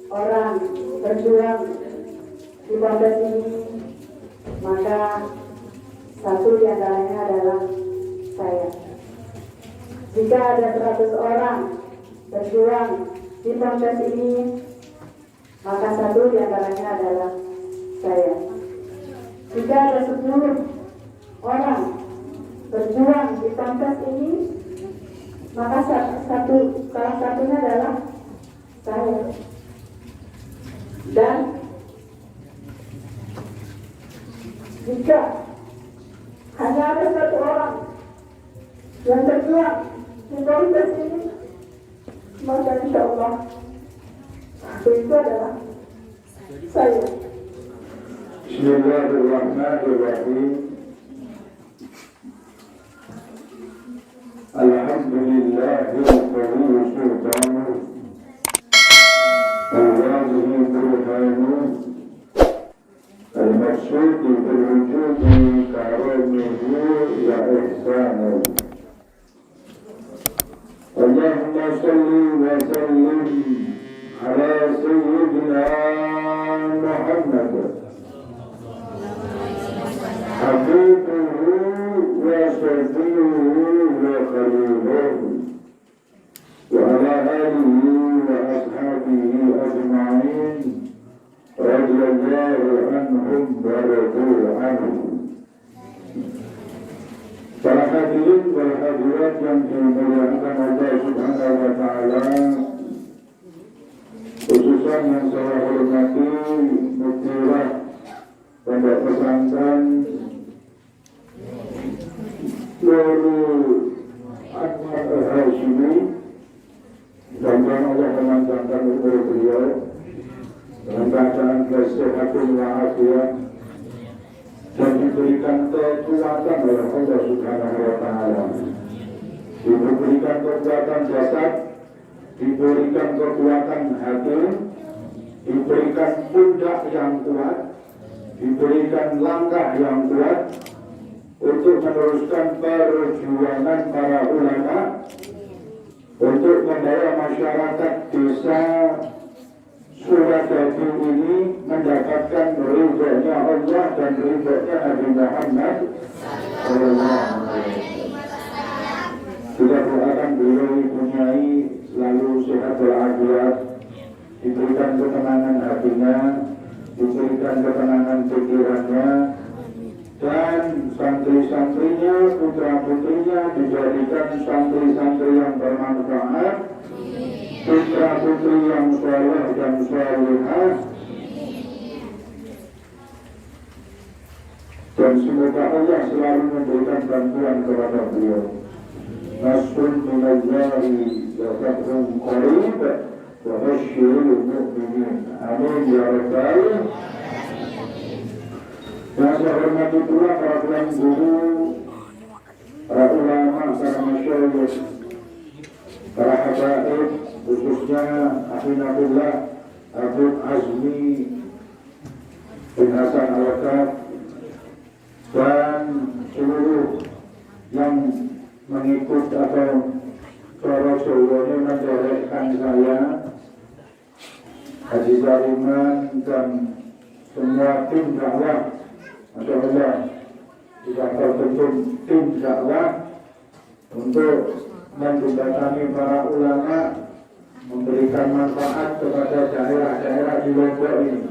orang berjuang di pondok ini, maka satu di antaranya adalah saya. Jika ada 100 orang berjuang di pondok ini, maka satu di antaranya adalah saya. Jika ada 10 orang berjuang di pondok ini, maka salah satunya adalah saya. Dan jika hanya ada 1 orang yang berjuang di pondok ini, maka insya Allah itu adalah saya. Bismillahirrahmanirrahim. Alhamdulillahil qawiyyu sultanu al-wazih burhanu al-maksud bil-wujud karamihi ya ihsanu. Allahumma salli wa sallim ala sayyidina Muhammad habibuhu wa syafi'uhu wa khaliluhu wa ala alihi wa ashabihi ajma'in radiyallahu anhum wa radu anhum. Para hadirin wal hadirat yang dimuliakan Allah Subhanahu wa ta'ala, khususnya yang saya hormati Muftirah Pondok Pesantren Nurul Akmal Al-Hashimi, mudah-mudahan Allah memanjangkan umur beliau dalam keadaan kesehatan walafiat dan diberikan kekuatan oleh Allah Subhanahu wa ta'ala, diberikan kekuatan jasad, diberikan kekuatan hati, diberikan pundak yang kuat, diberikan langkah yang kuat untuk meneruskan perjuangan para ulama untuk membawa masyarakat desa Suradadi ini mendapatkan ridhonya Allah dan ridhonya Nabi Muhammad SAW. Kita doakan beliau mempunyai selalu sehat walafiat, diberikan ketenangan hatinya, diberikan ketenangan pikirannya, dan santri-santrinya, putra-putrinya dijadikan santri-santri yang bermanfaat, putra-putri yang saleh dan salihah, dan semoga Allah selalu memberikan bantuan kepada beliau. Nasrun minallahi wa fathun qarib wa basyiril mu'minin. Amin ya rabbal alamin. Yang saya hormati pula para tuan guru, para ulama, para masyayikh, para habaib, khususnya Afinabullah Abu Azmi bin Hasan Al-Wakaf, dan seluruh yang mengikut atau Rasulullah menjadikan saya, Haji Zaliman dan semua tim dakwah, Masya Allah, tidak terbentuk tim dakwah untuk menjembatani para ulama, memberikan manfaat kepada daerah-daerah di Lombok ini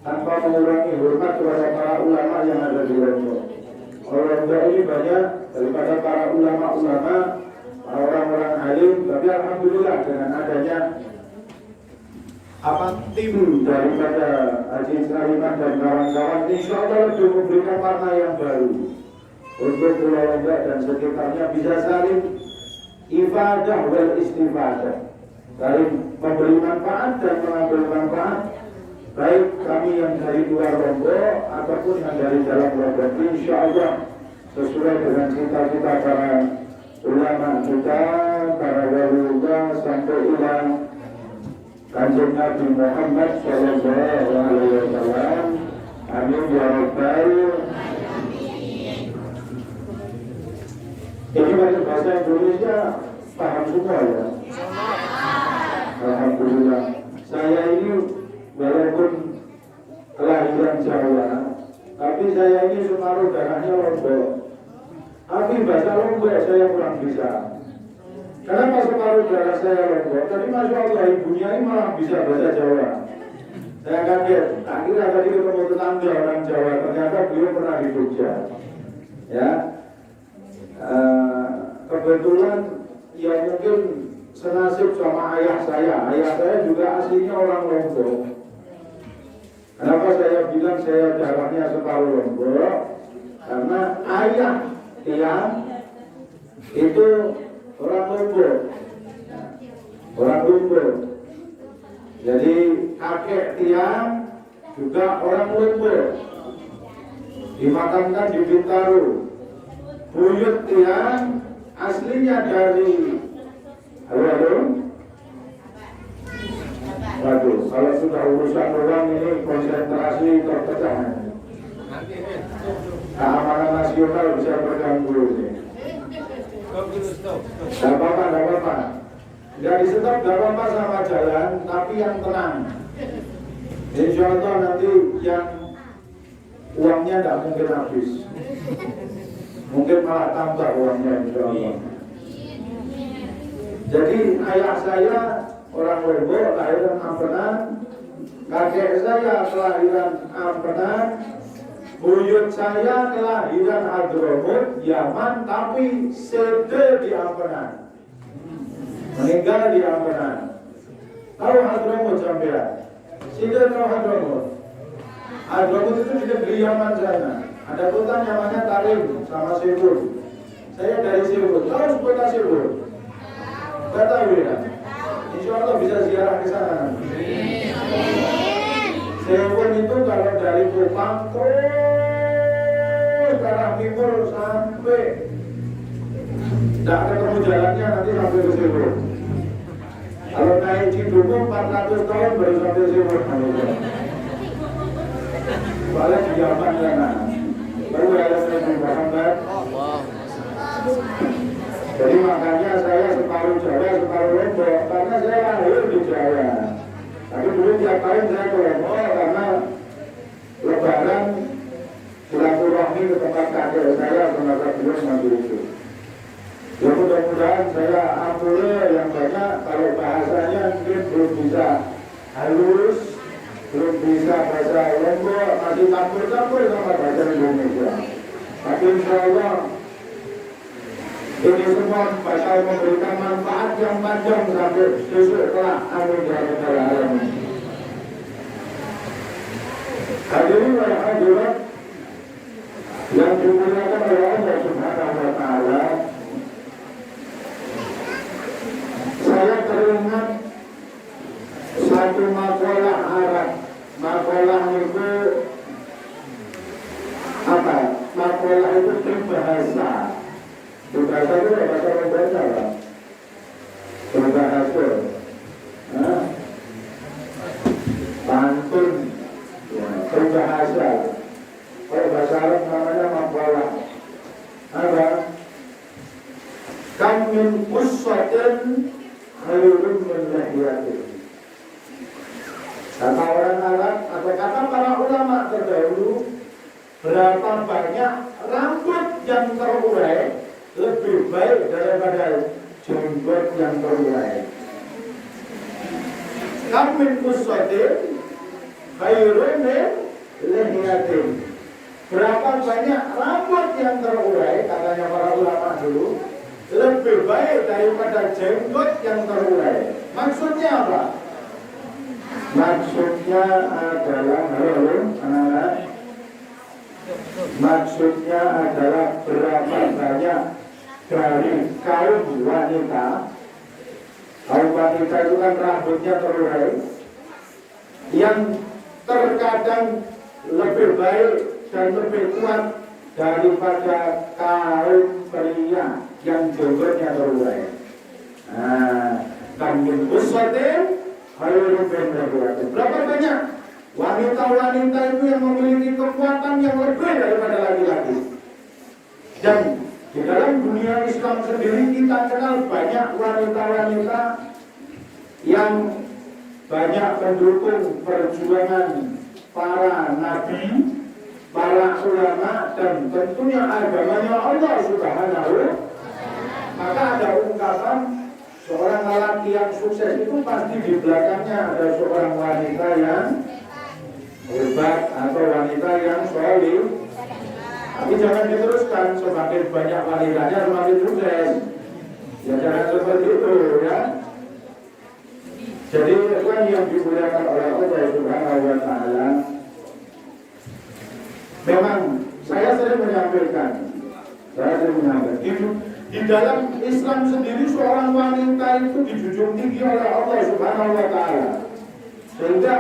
tanpa mengurangi hormat kepada para ulama yang ada di Lombok. Lombok ini banyak daripada para ulama-ulama, orang-orang alim, tapi alhamdulillah dengan adanya tim daripada Haji Saliman dan kawan-kawan, insya Allah itu memberikan warna yang baru untuk Pulau Lombok dan sekitarnya bisa saling ibadah wal istifadah, saling memberi manfaat dan mengambil manfaat, baik kami yang dari luar Lombok ataupun yang dari dalam Lombok. Insya Allah sesuai dengan cita-cita para ulama kita, para waliullah sampai ilang Kanjeng Nabi Muhammad Sallallahu Alaihi Wasallam. Amin ya rabbal alamin. Ini bahasa Indonesia paham semua ya. Alhamdulillah. saya ini walaupun kelahiran Jawa, tapi saya ini separuh darahnya Lombok. Tapi bahasa Lombok saya kurang bisa. Kenapa separuh darah saya Lombok? Tadi Masya Allah ibunya ini malah bisa bahasa Jawa. Saya kaget, akhirnya tadi ketemu tetangga orang Jawa, ternyata beliau pernah di Jogja. Ya, kebetulan ya mungkin senasib sama ayah saya juga aslinya orang Lombok. Kenapa saya bilang saya darahnya separuh Lombok? Karena ayah tiang itu orang Lombok, orang Lombok. Jadi kakek tiang juga orang Lombok, dimakamkan di Bintaro. Buyut tiang aslinya dari waduh, kalau sudah urusan orang ini konsentrasi terpecah. Keamanan nasional bisa terganggu ini. Gak apa-apa. Gak disetop, gak apa-apa sama jalan, tapi yang tenang. Insya Allah nanti yang uangnya gak mungkin habis. Mungkin malah tambah uangnya insya Allah. Jadi ayah saya orang Lombok, kelahiran Ampenan. Kakek saya kelahiran Ampenan. Buyut saya kelahiran Hadramut, Yaman, tapi sede di Ampenan. Meninggal di Ampenan. Tahu Hadramut sampai? Sede tahu Hadramut? Hadramut itu di negeri Yaman sana. Ada kota namanya Tarim sama Sibur. Saya dari Sibur. Tahu kota Sibur? Gak tahu ya? Insya Allah bisa ziarah ke sana nanti. Sibur itu kalau dari Kupang terus ke arah timur sampai tidak ketemu jalannya nanti sampai ke Sibur. Kalau naik Ciduku 400 tahun baru sampai Sibur. Balik di Yaman sana. Baru ada Nabi Muhammad. Jadi makanya saya separuh Jawa, separuh Lombok, karena saya lahir di Jawa. Tapi dulu tiap tahun saya ke Lombok karena Lebaran silaturahmi ke tempat kakek saya semasa beliau nanti itu. Ya mudah-mudahan saya ampule yang banyak, kalau bahasanya mungkin belum bisa halus, belum bisa bahasa Lombok, masih campur-campur sama bahasa Indonesia. Tapi insya Allah ini semua bakal memberikan manfaat yang panjang sampai besok kelak. Amin ya rabbal alamin. Hadirin wa hadirat yang dimuliakan oleh Allah Subhanahu wa taala. Saya teringat satu makalah Arab. Makalah itu apa? Makalah itu berbahasa. Berbahasa itu bahasa Indonesia lah. Berbahasa, pantun, berbahasa. Kalau bahasa Arab namanya makalah. Apa? Kam min uswatin khairun min lahiyatin. Kata orang Arab atau kata para ulama terdahulu, berapa banyak rambut yang terurai lebih baik daripada jenggot yang terurai. Kamin uswatin khairun min lahiyatin. Berapa banyak rambut yang terurai, katanya para ulama dulu, lebih baik daripada jenggot yang terurai. Maksudnya apa? Maksudnya adalah anak-anak. Maksudnya adalah berapa banyak dari kaum wanita. Kaum wanita itu kan rambutnya terurai, yang terkadang lebih baik dan lebih kuat daripada kaum pria yang jenggotnya terurai. Kamin uswatin khairun min lahiyatin. Berapa banyak wanita-wanita itu yang memiliki kekuatan yang lebih daripada laki-laki. Dan di dalam dunia Islam sendiri kita kenal banyak wanita-wanita yang banyak mendukung perjuangan para nabi, para ulama, dan tentunya agamanya Allah Subhanahu. Maka ada ungkapan seorang lelaki yang sukses itu pasti di belakangnya ada seorang wanita yang hebat atau wanita yang soleh. Tapi jangan diteruskan, semakin banyak wanitanya semakin sukses. Ya jangan seperti itu ya. Jadi ikhwan yang dimuliakan oleh Allah Subhanahu wa taala, memang saya sering menyampaikan di dalam Islam sendiri seorang wanita itu dijunjung tinggi oleh Allah Subhanahu wa taala. Sehingga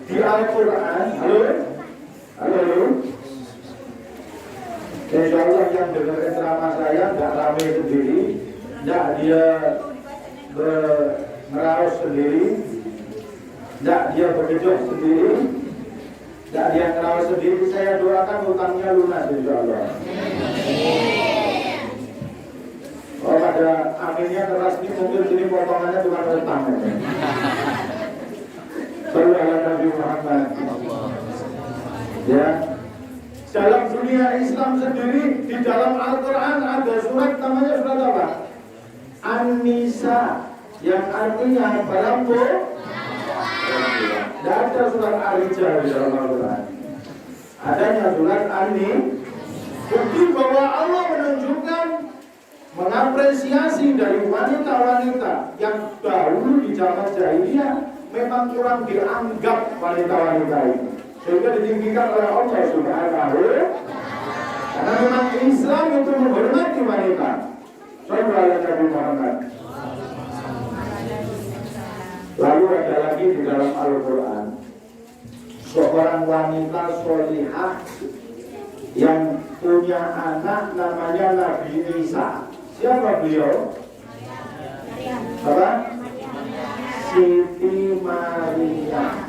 di Al-Qur'an, halo. Insya Allah yang dengar ceramah saya tidak ramai sendiri, tidak dia meraus sendiri, tidak dia bergejolak sendiri, tidak dia meraus sendiri. Saya doakan hutangnya lunas insya Allah. Oh ada aminnya keras ini, mungkin sini potongannya cuma hutang. Sallallahu alaihi Nabi Muhammad. Ya. Dalam dunia Islam sendiri, di dalam Al-Quran ada surat namanya surat apa? An-Nisa, yang artinya perempuan. Tidak ada surat Ar-Rijal di dalam Al-Quran. Adanya surat An-Nisa. Bukti bahwa Allah menunjukkan, mengapresiasi dari wanita-wanita yang dahulu di zaman jahiliyah memang kurang dianggap wanita-wanita itu. Sehingga ditinggikan oleh Allah Subhanahu. Karena memang Islam itu menghormati wanita. Sallallahu alaihi Nabi Muhammad. Lalu ada lagi di dalam Al-Quran seorang wanita sholihah yang punya anak namanya Nabi Isa. Siapa beliau? Apa? Siti Maria.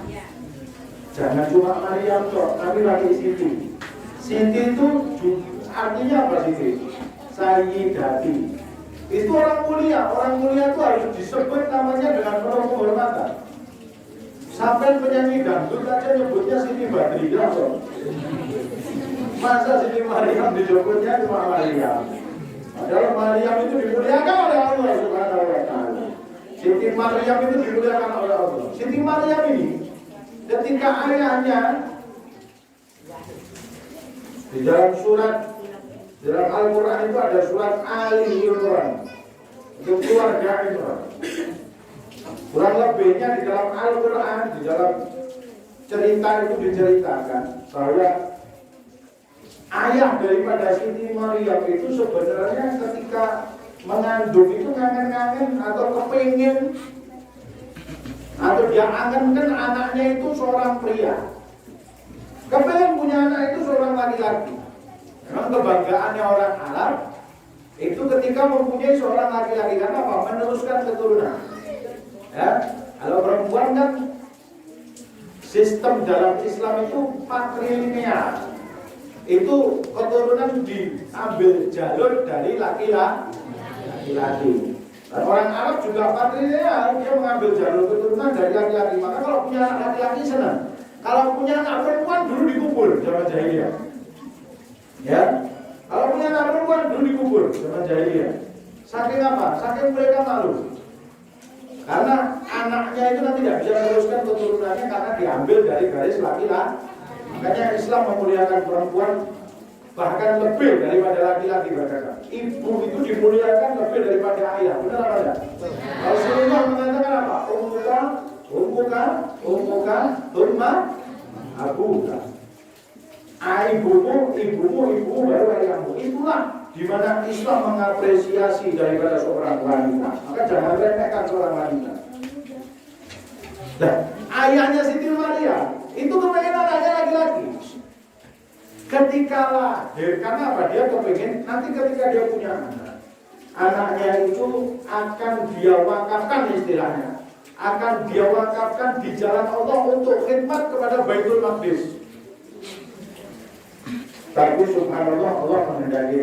Jangan cuma Maryam kok, tapi lagi Siti. Siti itu artinya apa Siti? Sayyidati. Itu orang mulia. Orang mulia itu harus disebut namanya dengan penuh penghormatan. Sampai penyanyi dangdut aja nyebutnya Siti Badriah kok. Masa Siti Maryam disebutnya cuma Maryam? Padahal Maryam itu dimuliakan oleh Allah Subhanahu wa taala. Siti Maryam itu dimuliakan oleh Allah. Siti Maryam ini ketika ayahnya di dalam surat, di dalam Al-Quran itu ada surat Ali Imran, itu keluarga Imran. Kurang lebihnya di dalam Al-Quran, di dalam cerita itu diceritakan bahwa ayah daripada Siti Maryam itu sebenarnya ketika mengandung itu ngangen-ngangen atau kepingin atau dia angankan anaknya itu seorang pria. Kepengen punya anak itu seorang laki-laki. Memang kebanggaannya orang Arab itu ketika mempunyai seorang laki-laki, karena apa? Meneruskan keturunan. Ya, kalau perempuan kan sistem dalam Islam itu patrilineal. Itu keturunan diambil jalur dari laki-laki. Dan orang Arab juga patrilineal, dia mengambil jalur keturunan dari laki-laki. Maka kalau punya anak laki-laki senang. Kalau punya anak perempuan dulu dikubur zaman jahiliyah. Ya, kalau punya anak perempuan dulu dikubur zaman jahiliyah. Saking apa? Saking mereka malu. Karena anaknya itu nanti tidak bisa meneruskan keturunannya karena diambil dari garis laki-laki. Makanya Islam memuliakan perempuan bahkan lebih daripada laki-laki berkata. Ibu itu dimuliakan lebih daripada ayah. Benar apa tidak? Rasulullah mengatakan apa? Ummuka, thumma abuka. Ibumu baru ayahmu. Itulah di mana Islam mengapresiasi daripada seorang wanita. Maka jangan remehkan seorang wanita. Nah, ayahnya Siti Maria itu kepengen anaknya laki-laki. Ketika lahir, karena apa? Dia kepengen nanti ketika dia punya anak, anaknya itu akan dia wakafkan, istilahnya akan dia wakafkan di jalan Allah untuk khidmat kepada Baitul Maqdis. Tapi subhanallah, Allah menghendaki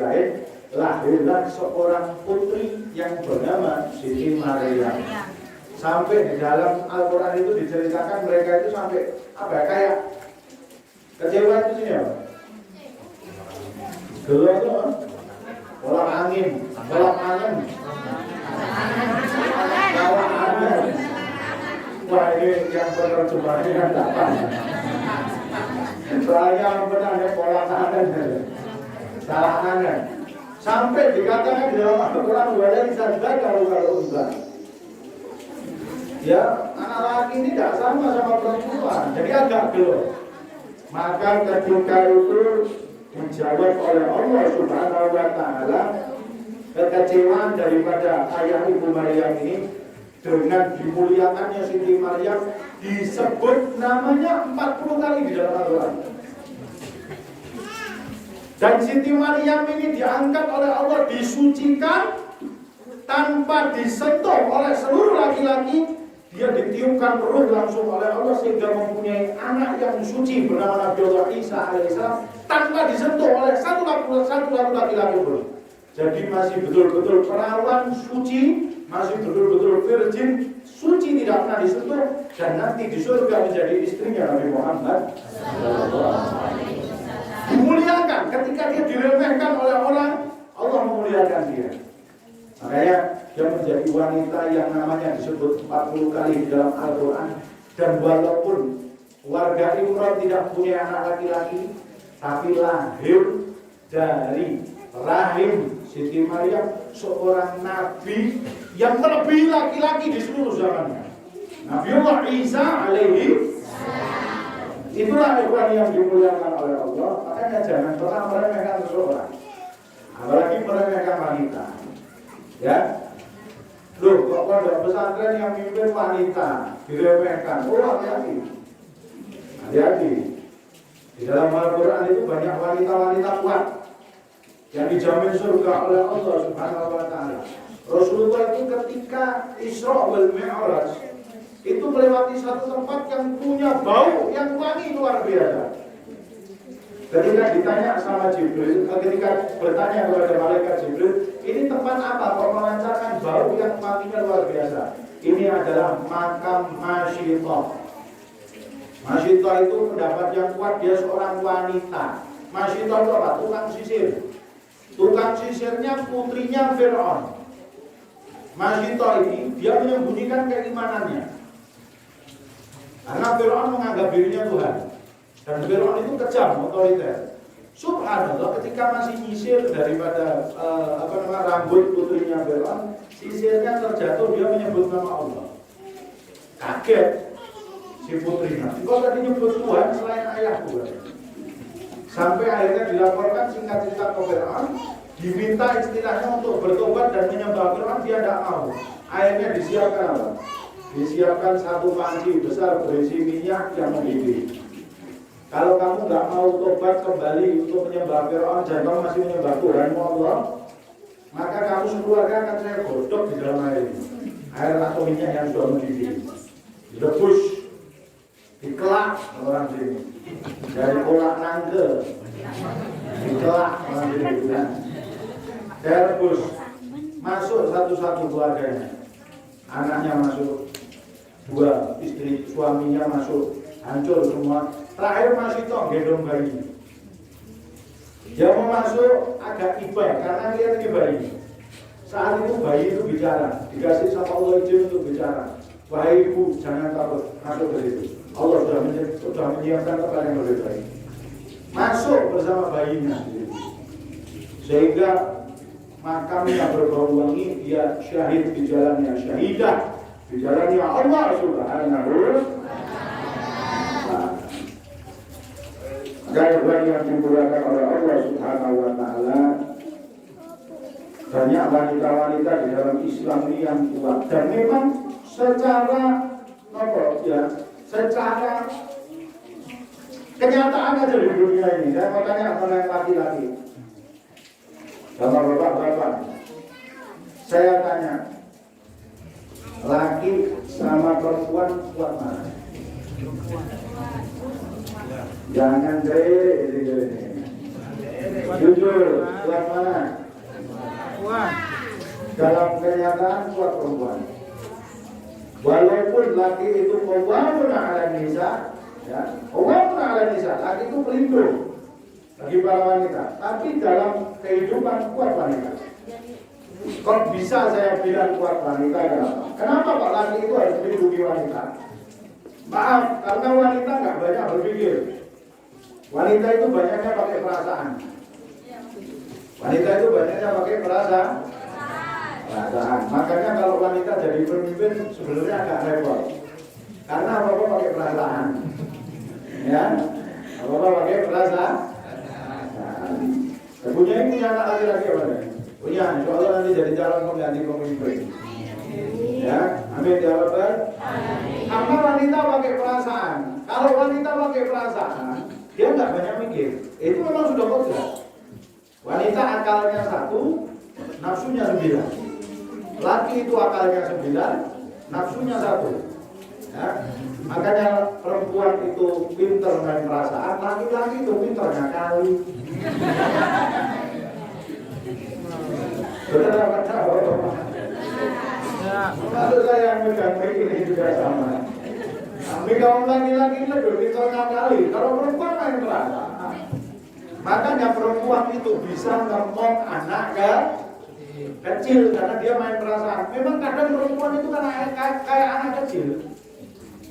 lahirlah seorang putri yang bernama Siti Maria. Sampai di dalam Al-Quran itu diceritakan mereka itu sampai kayak kecewa itu sih ya. Gelo itu kolak angin. Wah, ini yang penerjemahnya kan dapat. Soalnya yang benar ada kolak angin. Salah angin. Sampai dikatakan di dalam Al-Quran wala isazda kalau enggak. Ya, anak laki ini tidak sama perempuan, jadi agak gelo. Maka ketika itu dijawab oleh Allah Subhanahu wa Ta'ala, kekecewaan daripada ayah ibu Maryam ini dengan dimuliakannya Siti Maryam disebut namanya 40 kali di dalam Al-Quran. Dan Siti Maryam ini diangkat oleh Allah, disucikan tanpa disentuh oleh seluruh laki-laki. Dia ditiupkan ruh langsung oleh Allah sehingga mempunyai anak yang suci bernama Nabi Allah Isa alaihissalam tanpa disentuh oleh satu laki-laki pun. Jadi masih betul-betul perawan suci, masih betul-betul virgin, suci tidak pernah disentuh, dan nanti di surga menjadi istrinya Nabi Muhammad. Dimuliakan ketika dia diremehkan oleh orang, Allah memuliakan dia. Makanya dia menjadi wanita yang namanya disebut 40 kali di dalam Al-Quran. Dan walaupun warga Imran tidak punya anak laki-laki, tapi lahir dari rahim Siti Maryam seorang nabi yang melebihi laki-laki di seluruh zamannya, Nabiullah Isa alaihi. Itulah ikhwan yang dimuliakan oleh Allah. Makanya jangan pernah meremehkan seseorang, apalagi meremehkan wanita. Ya, loh, kok pondok pesantren yang mimpin wanita diremehkan? Oh, hati-hati. Di dalam Al-Quran itu banyak wanita-wanita kuat yang dijamin surga oleh Allah Subhanahu wa Ta'ala. Rasulullah itu ketika Isra wal Mi'raj itu melewati satu tempat yang punya bau yang wangi luar biasa. Ketika ditanya sama Jibril, ketika bertanya kepada malaikat Jibril, ini tempat apa kok memancarkan bau yang wanginya luar biasa? Ini adalah makam Masyitah. Masyitah itu pendapat yang kuat, dia seorang wanita. Masyitah itu apa? Tukang sisir. Tukang sisirnya putrinya Fir'aun. Masyitah ini dia menyembunyikan keimanannya, karena Fir'aun menganggap dirinya Tuhan. Dan Fir'aun itu kejam, otoriter. Subhanallah, ketika masih nyisir daripada rambut putrinya Fir'aun, sisirnya terjatuh, dia menyebut nama Allah. Kaget si putrinya. Kok tadi nyebut Tuhan selain ayahku? Sampai akhirnya dilaporkan singkat cerita ke Fir'aun, diminta istilahnya untuk bertobat dan menyembah Fir'aun, dia tidak mau. Akhirnya disiapkan apa? Disiapkan satu panci besar berisi minyak yang mendidih. Kalau kamu nggak mau tobat kembali untuk menyembah Fir'aun dan kamu masih menyembah Tuhan Allah, maka kamu sekeluarga akan saya godok di dalam air ini. Air atau minyak yang sudah mendidih, direbus, dikelak orang sini. Dari kolak nangke, dikelak orang sini. Saya rebus, masuk satu-satu keluarganya. Anaknya masuk, dua istri suaminya masuk, hancur semua. Terakhir masih gendong bayi. Dia mau masuk agak iba karena lihat ini bayi. Saat itu bayi itu bicara, dikasih sama Allah izin untuk bicara. Wahai ibu, jangan takut, masuk ke situ. Allah sudah menyiapkan tempat yang lebih baik. Masuk bersama bayinya. Sehingga makamnya berbau wangi, dia syahid di jalannya, syahidah di jalannya Allah Subhanahu wa Ta'ala. Gaya yang dimuliakan oleh Allah Subhanahu wa Ta'ala, banyak wanita-wanita di dalam Islam ini yang kuat, dan memang secara secara kenyataan aja di dunia ini. Saya mau tanya mengenai laki-laki sama bapak-bapak, saya tanya, laki sama perempuan kuat mana? Jangan jujur, kuat mana? Dalam kenyataan kuat perempuan. Walaupun laki itu qawwamun 'ala nisa, ya, qawwamun 'ala nisa, laki itu pelindung bagi para wanita, tapi dalam kehidupan kuat wanita. Kok bisa saya bilang kuat wanita? Kenapa Pak laki itu harus melindungi wanita? Maaf, karena wanita nggak banyak berpikir. Wanita itu banyaknya pakai perasaan. Wanita itu banyaknya pakai perasaan. Makanya kalau wanita jadi pemimpin sebenarnya agak repot. Karena apa-apa pakai perasaan. Ya, apa-apa pakai perasaan. Punya ini anak laki-laki apa nih? Punya, insya Allah nanti jadi calon pengganti pemimpin. Ya, amin ya Rabbal. Karena wanita pakai perasaan. Kalau wanita pakai perasaan, dia nggak banyak mikir. Itu memang sudah kodrat. Wanita akalnya 1, nafsunya 9. Laki itu akalnya 9, nafsunya 1. Ya. Makanya perempuan itu pintar main perasaan, laki-laki itu pintar ngakali. Benar apa enggak? Kalau saya yang megang ini juga sama. Tapi kaum laki-laki lebih pintar ngakali. Kalau perempuan main perasaan, makanya perempuan itu bisa ngomong anak kecil karena dia main perasaan. Memang kadang perempuan itu kan kayak anak kecil.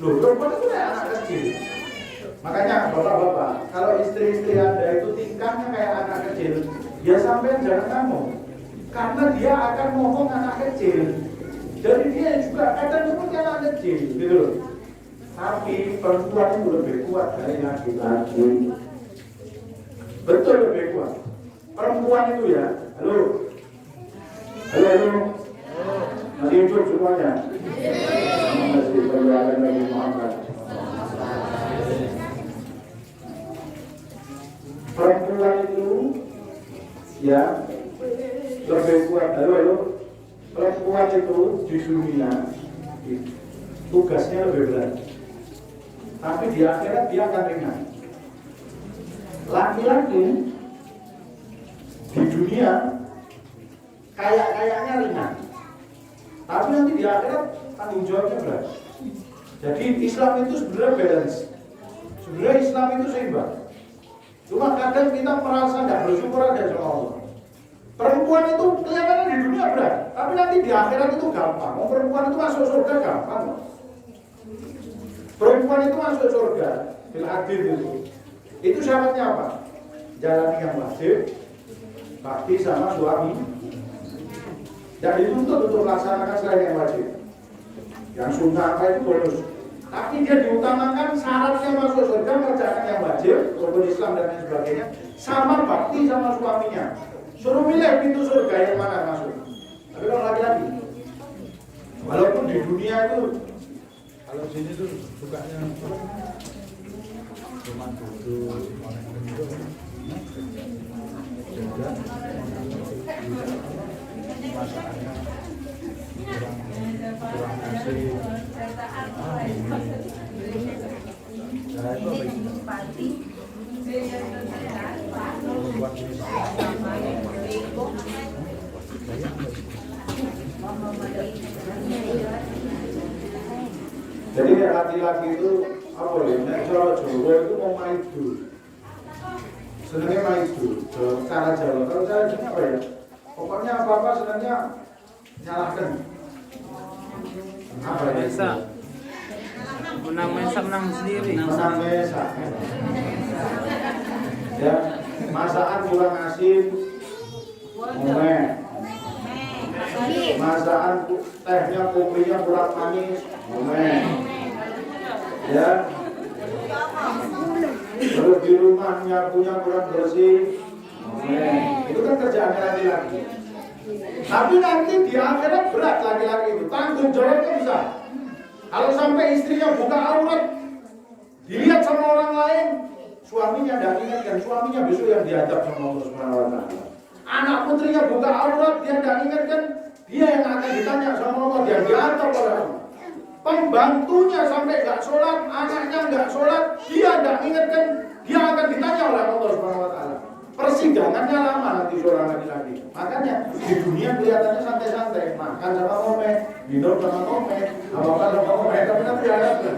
Loh, perempuan itu kayak anak kecil. Makanya bapak-bapak, kalau istri-istri Anda itu tingkahnya kayak anak kecil, ya sampai jangan ngomong. Karena dia akan ngomong anak kecil. Jadi dia juga kadang seperti anak kecil, gitu loh. Tapi perempuan itu lebih kuat dari laki-laki. Betul lebih kuat. Perempuan itu ya, halo. Masih hidup semuanya. Masih berdoa Nabi Muhammad. Perempuan itu ya lebih kuat. Halo. Perempuan itu di dunia tugasnya lebih berat. Tapi di akhirat dia akan ringan. Laki-laki di dunia kayaknya ringan, tapi nanti di akhirat tanggung jawabnya berat. Jadi Islam itu sebenarnya balance. Sebenarnya Islam itu seimbang. Cuma kadang kita merasa nggak bersyukur aja sama Allah. Perempuan itu kelihatannya di dunia berat, tapi nanti di akhirat itu gampang. Perempuan itu masuk surga gampang. Perempuan itu masuk surga bil adil itu. Itu syaratnya apa? Jalani yang wajib, bakti sama suami. Dan dituntut untuk melaksanakan selain yang wajib. Yang sunnah apa itu bonus. Tapi dia diutamakan syaratnya masuk surga mengerjakan yang wajib, rukun Islam dan lain sebagainya, sama bakti sama suaminya. Suruh milih pintu surga yang mana masuk. Tapi kalau laki-laki, walaupun di dunia itu, kalau sini tuh sukanya cuma duduk, juga masakannya kurang kasih. Nah itu apa itu? Buat ini jadi laki-laki itu apa ya? Kalau Jawa itu mau maidu, senangnya maidu. Cara Jawa, kalau saya ini apa ya? Pokoknya apa-apa senangnya nyalahkan. Apa ya? Bisa menang sendiri. Menang mesa. Ya, masakan kurang asin, ngomeh. Masakan tehnya kopinya kurang manis, ngomeh. Ya. Terus di rumahnya punya kurang bersih, ngomeh. Itu kan kerjaannya laki-laki. Tapi nanti di akhirat berat laki-laki itu, tanggung jawabnya besar. Kalau sampai istrinya buka aurat, dilihat sama orang lain, suaminya tidak ingatkan, suaminya besok yang diadab sama Allah Subhanahu wa Ta'ala. Anak putrinya buka aurat, dia tidak ingatkan, dia yang akan ditanya sama Allah, dia diadab oleh Allah. Pembantunya sampai nggak sholat, anaknya nggak sholat, dia tidak ingatkan, dia akan ditanya oleh Allah Subhanahu wa Ta'ala. persidangannya lama nanti seorang laki-laki. Makanya di dunia kelihatannya santai-santai, makan sama ngomeh, minum sama ngomeh, apa-apa sama ngomeh, tapi nanti ada.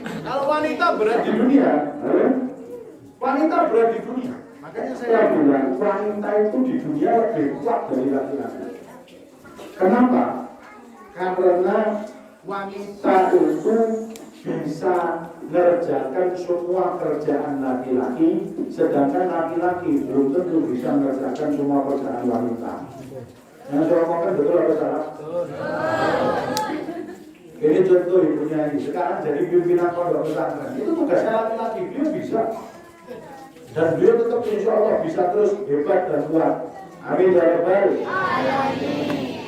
Kalau wanita berat di dunia, wanita berat di dunia. Makanya saya bilang wanita itu di dunia lebih kuat dari laki-laki. Kenapa? Karena wanita itu bisa mengerjakan semua kerjaan laki-laki, sedangkan laki-laki belum tentu bisa mengerjakan semua kerjaan wanita. Yang saya omongkan betul apa salah? Ini contoh ibunya ini. Sekarang jadi pimpinan pondok pesantren. Itu tugasnya laki-laki, dia bisa. Dan beliau tetap insya Allah bisa terus hebat dan kuat. Amin ya rabbal alamin.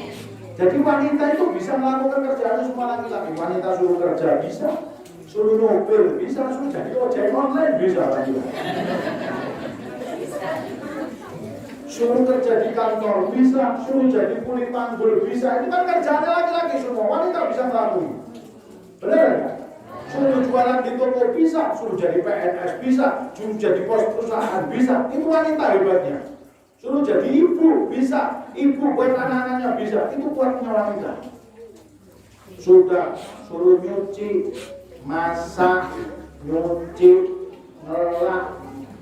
Jadi wanita itu bisa melakukan kerjaan semua laki-laki. Wanita suruh kerja bisa, suruh mobil bisa, suruh jadi ojek online bisa wanita. Suruh kerja di kantor bisa, suruh jadi kuli panggul bisa. Itu kan kerjaan laki-laki semua, wanita bisa melakukan. Benar nggak? Suruh jualan di toko bisa, suruh jadi PNS bisa, suruh jadi bos perusahaan bisa. Itu wanita hebatnya. Suruh jadi ibu bisa, ibu buat anak-anaknya bisa. Itu kuatnya wanita. Sudah suruh nyuci, masak, nyuci, ngelak,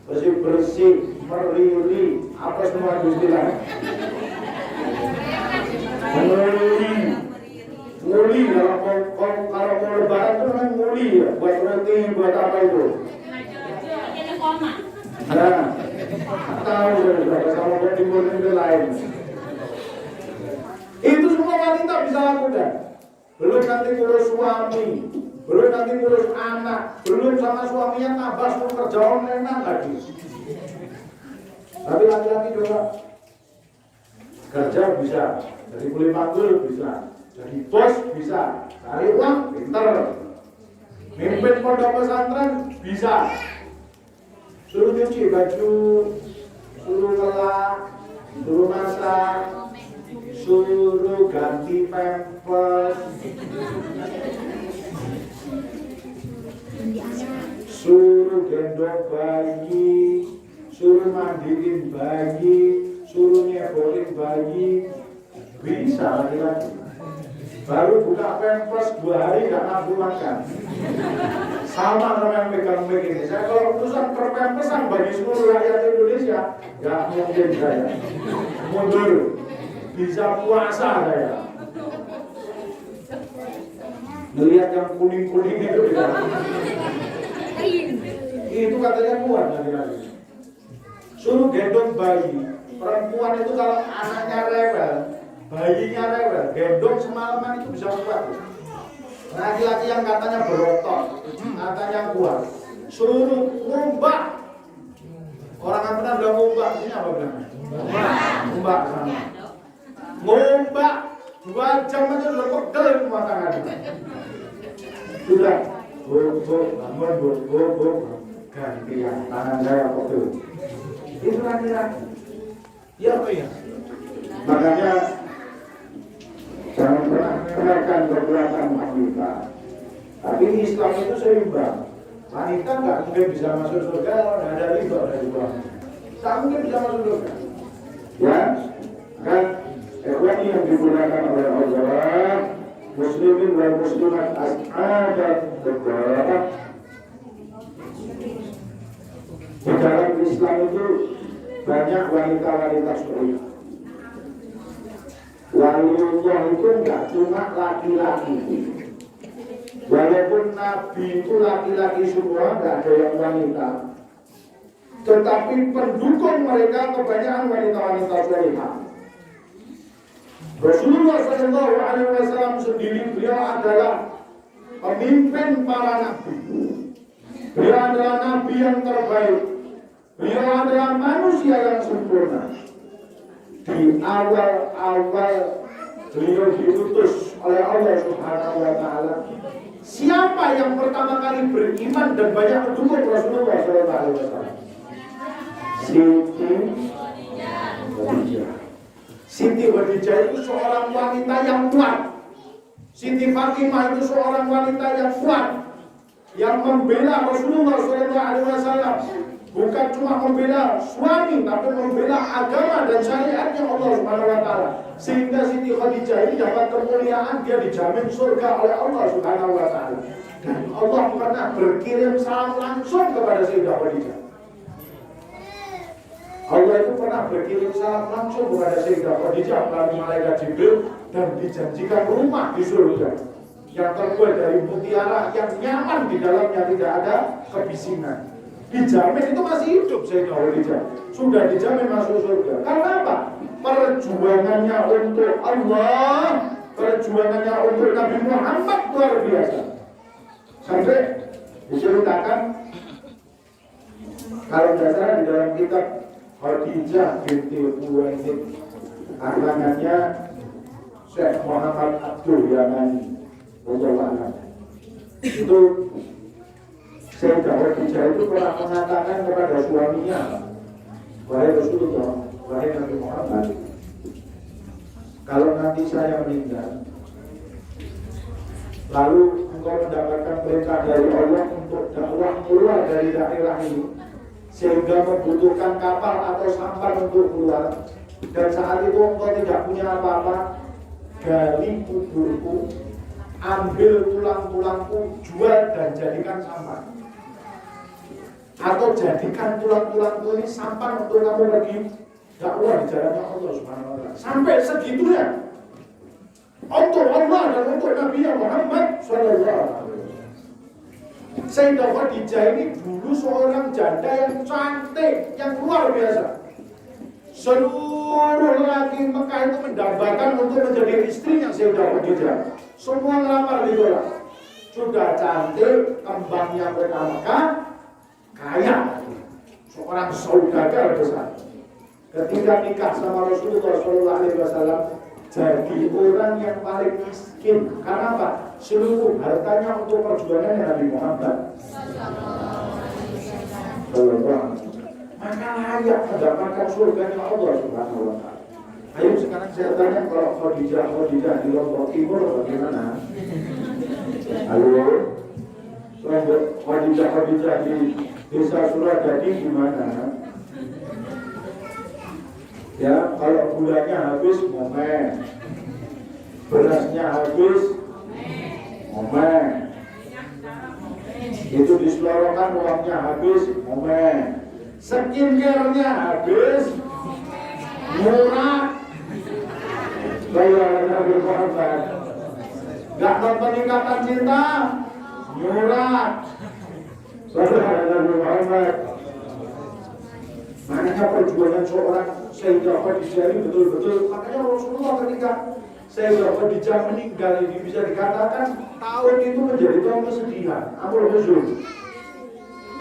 bersih-bersih, meriri, apa semua istilah. Nguli kalau mau lebaran itu namanya nguli ya, buat roti, buat apa itu? Nah, tahu sama buat timur itu lain. Itu semua wanita bisa lakukan. Belum nanti ngurus suami, belum nanti ngurus anak, belum sama suaminya tambah suruh kerja online lagi. Tapi laki-laki juga kerja bisa, jadi kuli panggul bisa, jadi bos bisa, cari uang pinter, mimpin pondok pesantren bisa, suruh nyuci baju, suruh ngelak, suruh masak, suruh ganti pampers, suruh gendong bayi, suruh mandiin bayi, suruh nyeborin bayi, bisa laki-laki. Baru buka pampers 2 hari gak nafsu makan. Sama sama yang pegang mic ini. Saya kalau urusan perpampersan bagi seluruh rakyat Indonesia, gak mungkin saya mundur. Bisa puasa saya. Melihat yang kuning-kuning itu bisa. Itu katanya kuat laki-laki. Suruh gendong bayi. Perempuan itu kalau anaknya rewel, bayinya rewel, gendong semalaman itu bisa kuat. Laki-laki yang katanya berotot, katanya kuat, suruh ngumbak. Orang yang pernah bilang ngumbak, ini apa bilangnya? Ngumbak sama. Ngumbak 2 jam aja sudah pegel rumah tangga. Sudah, bu, ganti ya, tangan saya pegel. Itu laki-laki. Ya apa ya? Makanya jangan pernah kenakan perbuatan wanita. Tapi Islam itu seimbang. Wanita nggak mungkin bisa masuk surga kalau nggak ada ridho dari Tuhan. Tak mungkin bisa masuk surga. Ya, kan? Ikhwani yang digunakan oleh Allah, muslimin dan muslimat as'adat beberapa. Di dalam Islam itu banyak wanita-wanita seperti itu. Waliullah itu enggak cuma laki-laki. Walaupun Nabi itu laki-laki semua, enggak ada yang wanita. Tetapi pendukung mereka kebanyakan wanita-wanita salihah. Rasulullah SAW sendiri, beliau adalah pemimpin para nabi. Beliau adalah nabi yang terbaik. Beliau adalah manusia yang sempurna. Di awal-awal beliau diutus oleh Allah Subhanahu wa Ta'ala. Siapa yang pertama kali beriman dan banyak mendukung Rasulullah SAW? Siti Khadijah. Siti Khadijah itu seorang wanita yang kuat. Siti Fatimah itu seorang wanita yang kuat, yang membela Rasulullah SAW. bukan cuma membela suami, tapi membela agama dan syariatnya Allah Subhanahu wa taala. Sehingga Siti Khadijah ini dapat kemuliaan, dia dijamin surga oleh Allah Subhanahu wa taala. Dan Allah pernah berkirim salam langsung kepada Sayyidah Khadijah. Allah itu pernah berkirim salam langsung kepada Sayyidah Khadijah melalui malaikat Jibril dan dijanjikan rumah di surga yang terbuat dari mutiara yang nyaman, di dalamnya tidak ada kebisingan. Dijamin itu masih hidup Sayyidah Khadijah, sudah dijamin masuk surga. Karena apa? Perjuangannya untuk Allah, perjuangannya untuk Nabi Muhammad luar biasa. Sampai diceritakan kalau tidak salah di dalam kitab Khadijah binti Khuwailid, anaknya Syekh Muhammad Abdul Yamani, itu Sayyidah Khadijah itu pernah mengatakan kepada suaminya, wahai Rasulullah, wahai Nabi Muhammad, kalau nanti saya meninggal, lalu engkau mendapatkan perintah dari Allah untuk dakwah keluar dari daerah ini, sehingga membutuhkan kapal atau sampan untuk keluar, dan saat itu engkau tidak punya apa-apa, gali kuburku, ambil tulang-tulangku, jual dan jadikan sampan, atau jadikan tulang-tulangku ini sampan untuk kamu pergi dakwah di jalannya Allah Subhanahu wa taala. Sampai segitunya untuk Allah dan untuk Nabi Muhammad sallallahu alaihi wasallam. Sayyidah Khadijah ini dulu seorang janda yang cantik, yang luar biasa. Seluruh lelaki Mekah itu mendambakan untuk menjadi istrinya Sayyidah Khadijah. Semua ngelamar ditolak. Sudah cantik, kembangnya kota Mekah, kaya, seorang saudagar besar. Ketika nikah sama Rasulullah SAW, jadi orang yang paling miskin. Karena apa? Seluruh hartanya untuk perjuangannya Nabi Muhammad. Maka layak mendapatkan surganya Allah Subhanahu wa taala. Ayo sekarang saya tanya, kalau Khadijah di Lombok Timur bagaimana? Halo? Khadijah di Desa Suradadi gimana? Ya, kalau gulanya habis, momen. Berasnya habis, momen. Itu diselorokan, uangnya habis, momen. Skincare-nya habis, murah. Bayar Nabi Muhammad. Gak nonton Ikatan Cinta, murah. Bayar Nabi Muhammad. Makanya perjuangan seorang Sayyidah Khadijah ini betul-betul. Makanya Rasulullah ketika Sayyidah Khadijah meninggal ini bisa dikatakan tahun itu menjadi tahun kesedihan, amul huzun.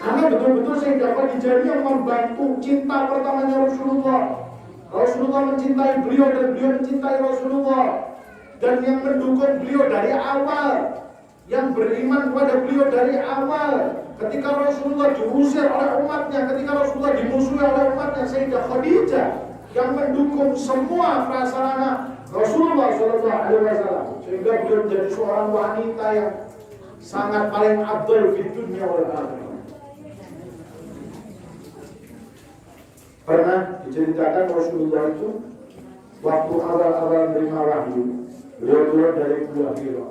Karena betul-betul Sayyidah Khadijah ini yang membantu cinta pertamanya Rasulullah. Rasulullah mencintai beliau dan beliau mencintai Rasulullah, dan yang mendukung beliau dari awal, yang beriman kepada beliau dari awal. Ketika Rasulullah diusir oleh umatnya, ketika Rasulullah dimusuhi oleh umatnya, Sayyidah Khadijah yang mendukung semua prasarana Rasulullah SAW, sehingga beliau menjadi seorang wanita yang sangat paling afdal di dunia wal akhirah. Pernah diceritakan Rasulullah itu waktu awal-awal menerima wahyu, beliau keluar dari Gua Hira.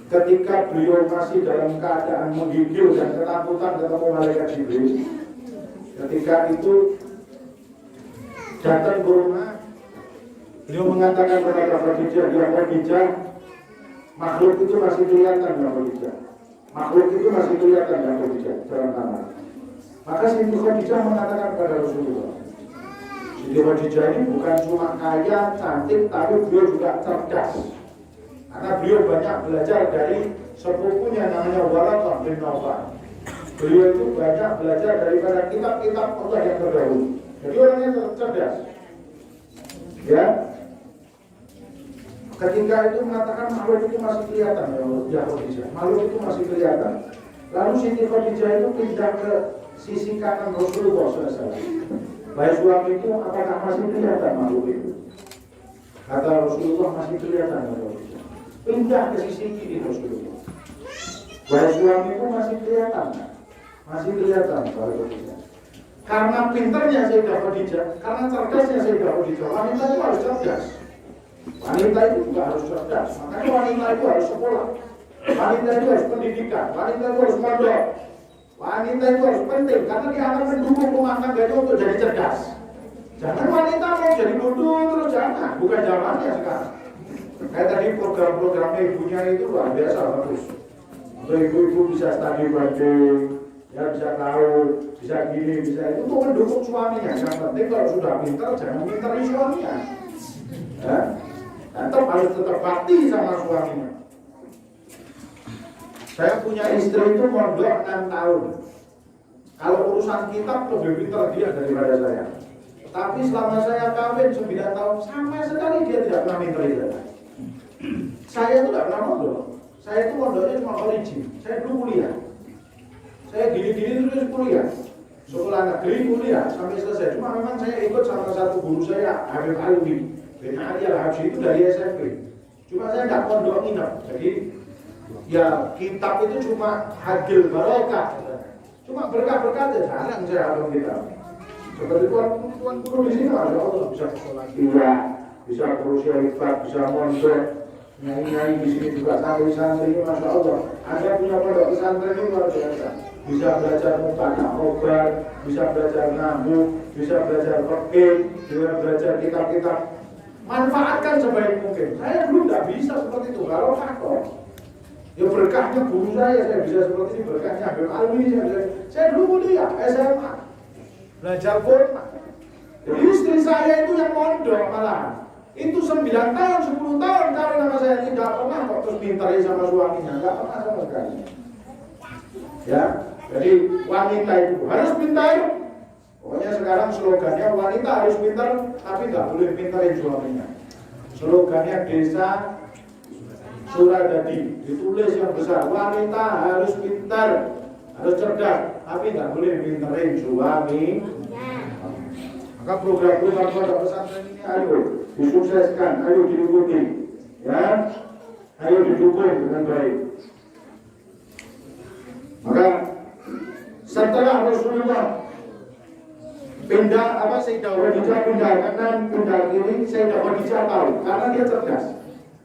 Ketika beliau masih dalam keadaan menggigil dan ketakutan ketemu malaikat Jibril, ketika itu datang ke rumah, beliau mengatakan kepada Khadijah, ya Khadijah, makhluk itu masih kelihatan ya Khadijah, makhluk itu masih kelihatan ya Khadijah dalam kamar. Maka Siti Khadijah mengatakan kepada Rasulullah, Siti Khadijah ini bukan cuma kaya, cantik, tapi beliau juga cerdas. Karena beliau banyak belajar dari sepupunya namanya Waraqah bin Nawfal. Beliau itu banyak belajar daripada kitab-kitab Allah yang terdahulu. Jadi orangnya cerdas. Ya. Ketika itu mengatakan makhluk itu masih kelihatan ya Khadijah. Makhluk itu masih kelihatan. Lalu Siti Khadijah itu pindah ke sisi kanan Rasulullah SAW. Baik suami itu apakah masih kelihatan makhluk itu? Kata Rasulullah masih kelihatan ya Khadijah. Pindah ke sisi kiri Rasulullah. Wahai suami itu masih kelihatan, masih kelihatan kalau Khadijah. Karena pinternya Sayyidah Khadijah, karena cerdasnya Sayyidah Khadijah, wanita itu harus cerdas. Wanita itu juga harus cerdas, makanya wanita itu harus sekolah. Wanita itu harus pendidikan, wanita itu harus pondok. Wanita itu harus penting, karena dia akan mendukung rumah tangganya untuk jadi cerdas. Jangan wanita mau jadi bodoh terus, jangan, bukan zamannya sekarang. Kayak tadi program-programnya ibunya itu luar biasa bagus. Untuk ibu-ibu bisa study banding, ya bisa tahu, bisa gini, bisa itu untuk mendukung suaminya. Yang penting kalau sudah pintar, jangan minteri suaminya. Ya, tetap bakti sama suaminya. Saya punya istri itu mondok 6 tahun. Kalau urusan kitab lebih pintar dia daripada saya. Tapi selama saya kawin 9 tahun, sama sekali dia tidak pernah minteri saya. Saya itu tidak pernah mondok. Saya itu mondoknya cuma origin. Saya dulu kuliah. Saya gini-gini terus kuliah. Sekolah negeri kuliah sampai selesai. Cuma memang saya ikut sama satu guru saya, Habib Alwi bin Ali Al-Habsyi itu dari SMP. Cuma saya nggak mondok nginep. Jadi ya kitab itu cuma hadil barokah. Cuma berkah-berkah aja, jarang saya hafal kitab. Seperti tuan guru di sini, Masya Allah bisa sekolah. Iya, bisa berusia hebat, bisa mondok. Nyai-nyai di sini juga santri-santri ini, Masya Allah. Anda punya pondok pesantren ini luar biasa. Bisa belajar mutana obat, bisa belajar nahwu, bisa belajar fikih, bisa belajar kitab-kitab. Manfaatkan sebaik mungkin. Saya dulu nggak bisa seperti itu, kalau faktor. Ya berkahnya guru saya bisa seperti ini, berkahnya Habib Alwi saya dulu kuliah SMA, belajar Quran. Jadi istri saya itu yang mondok malah. Itu 9 tahun, 10 tahun kawin sama saya tidak pernah kok terus pintar sama suaminya, nggak pernah sama sekali. Ya, jadi wanita itu harus pintar. Pokoknya sekarang slogannya wanita harus pintar, tapi nggak boleh pintarin suaminya. Slogannya desa Suradadi, ditulis yang besar, wanita harus pintar, harus cerdas, tapi nggak boleh pintarin suami. Maka program-program pondok pesantren ini ayo disukseskan, ayo diikuti, ya, ayo didukung dengan baik. Maka setelah Rasulullah pindah Sayyidah Khadijah pindah kanan, pindah kiri, Sayyidah Khadijah tahu karena dia cerdas.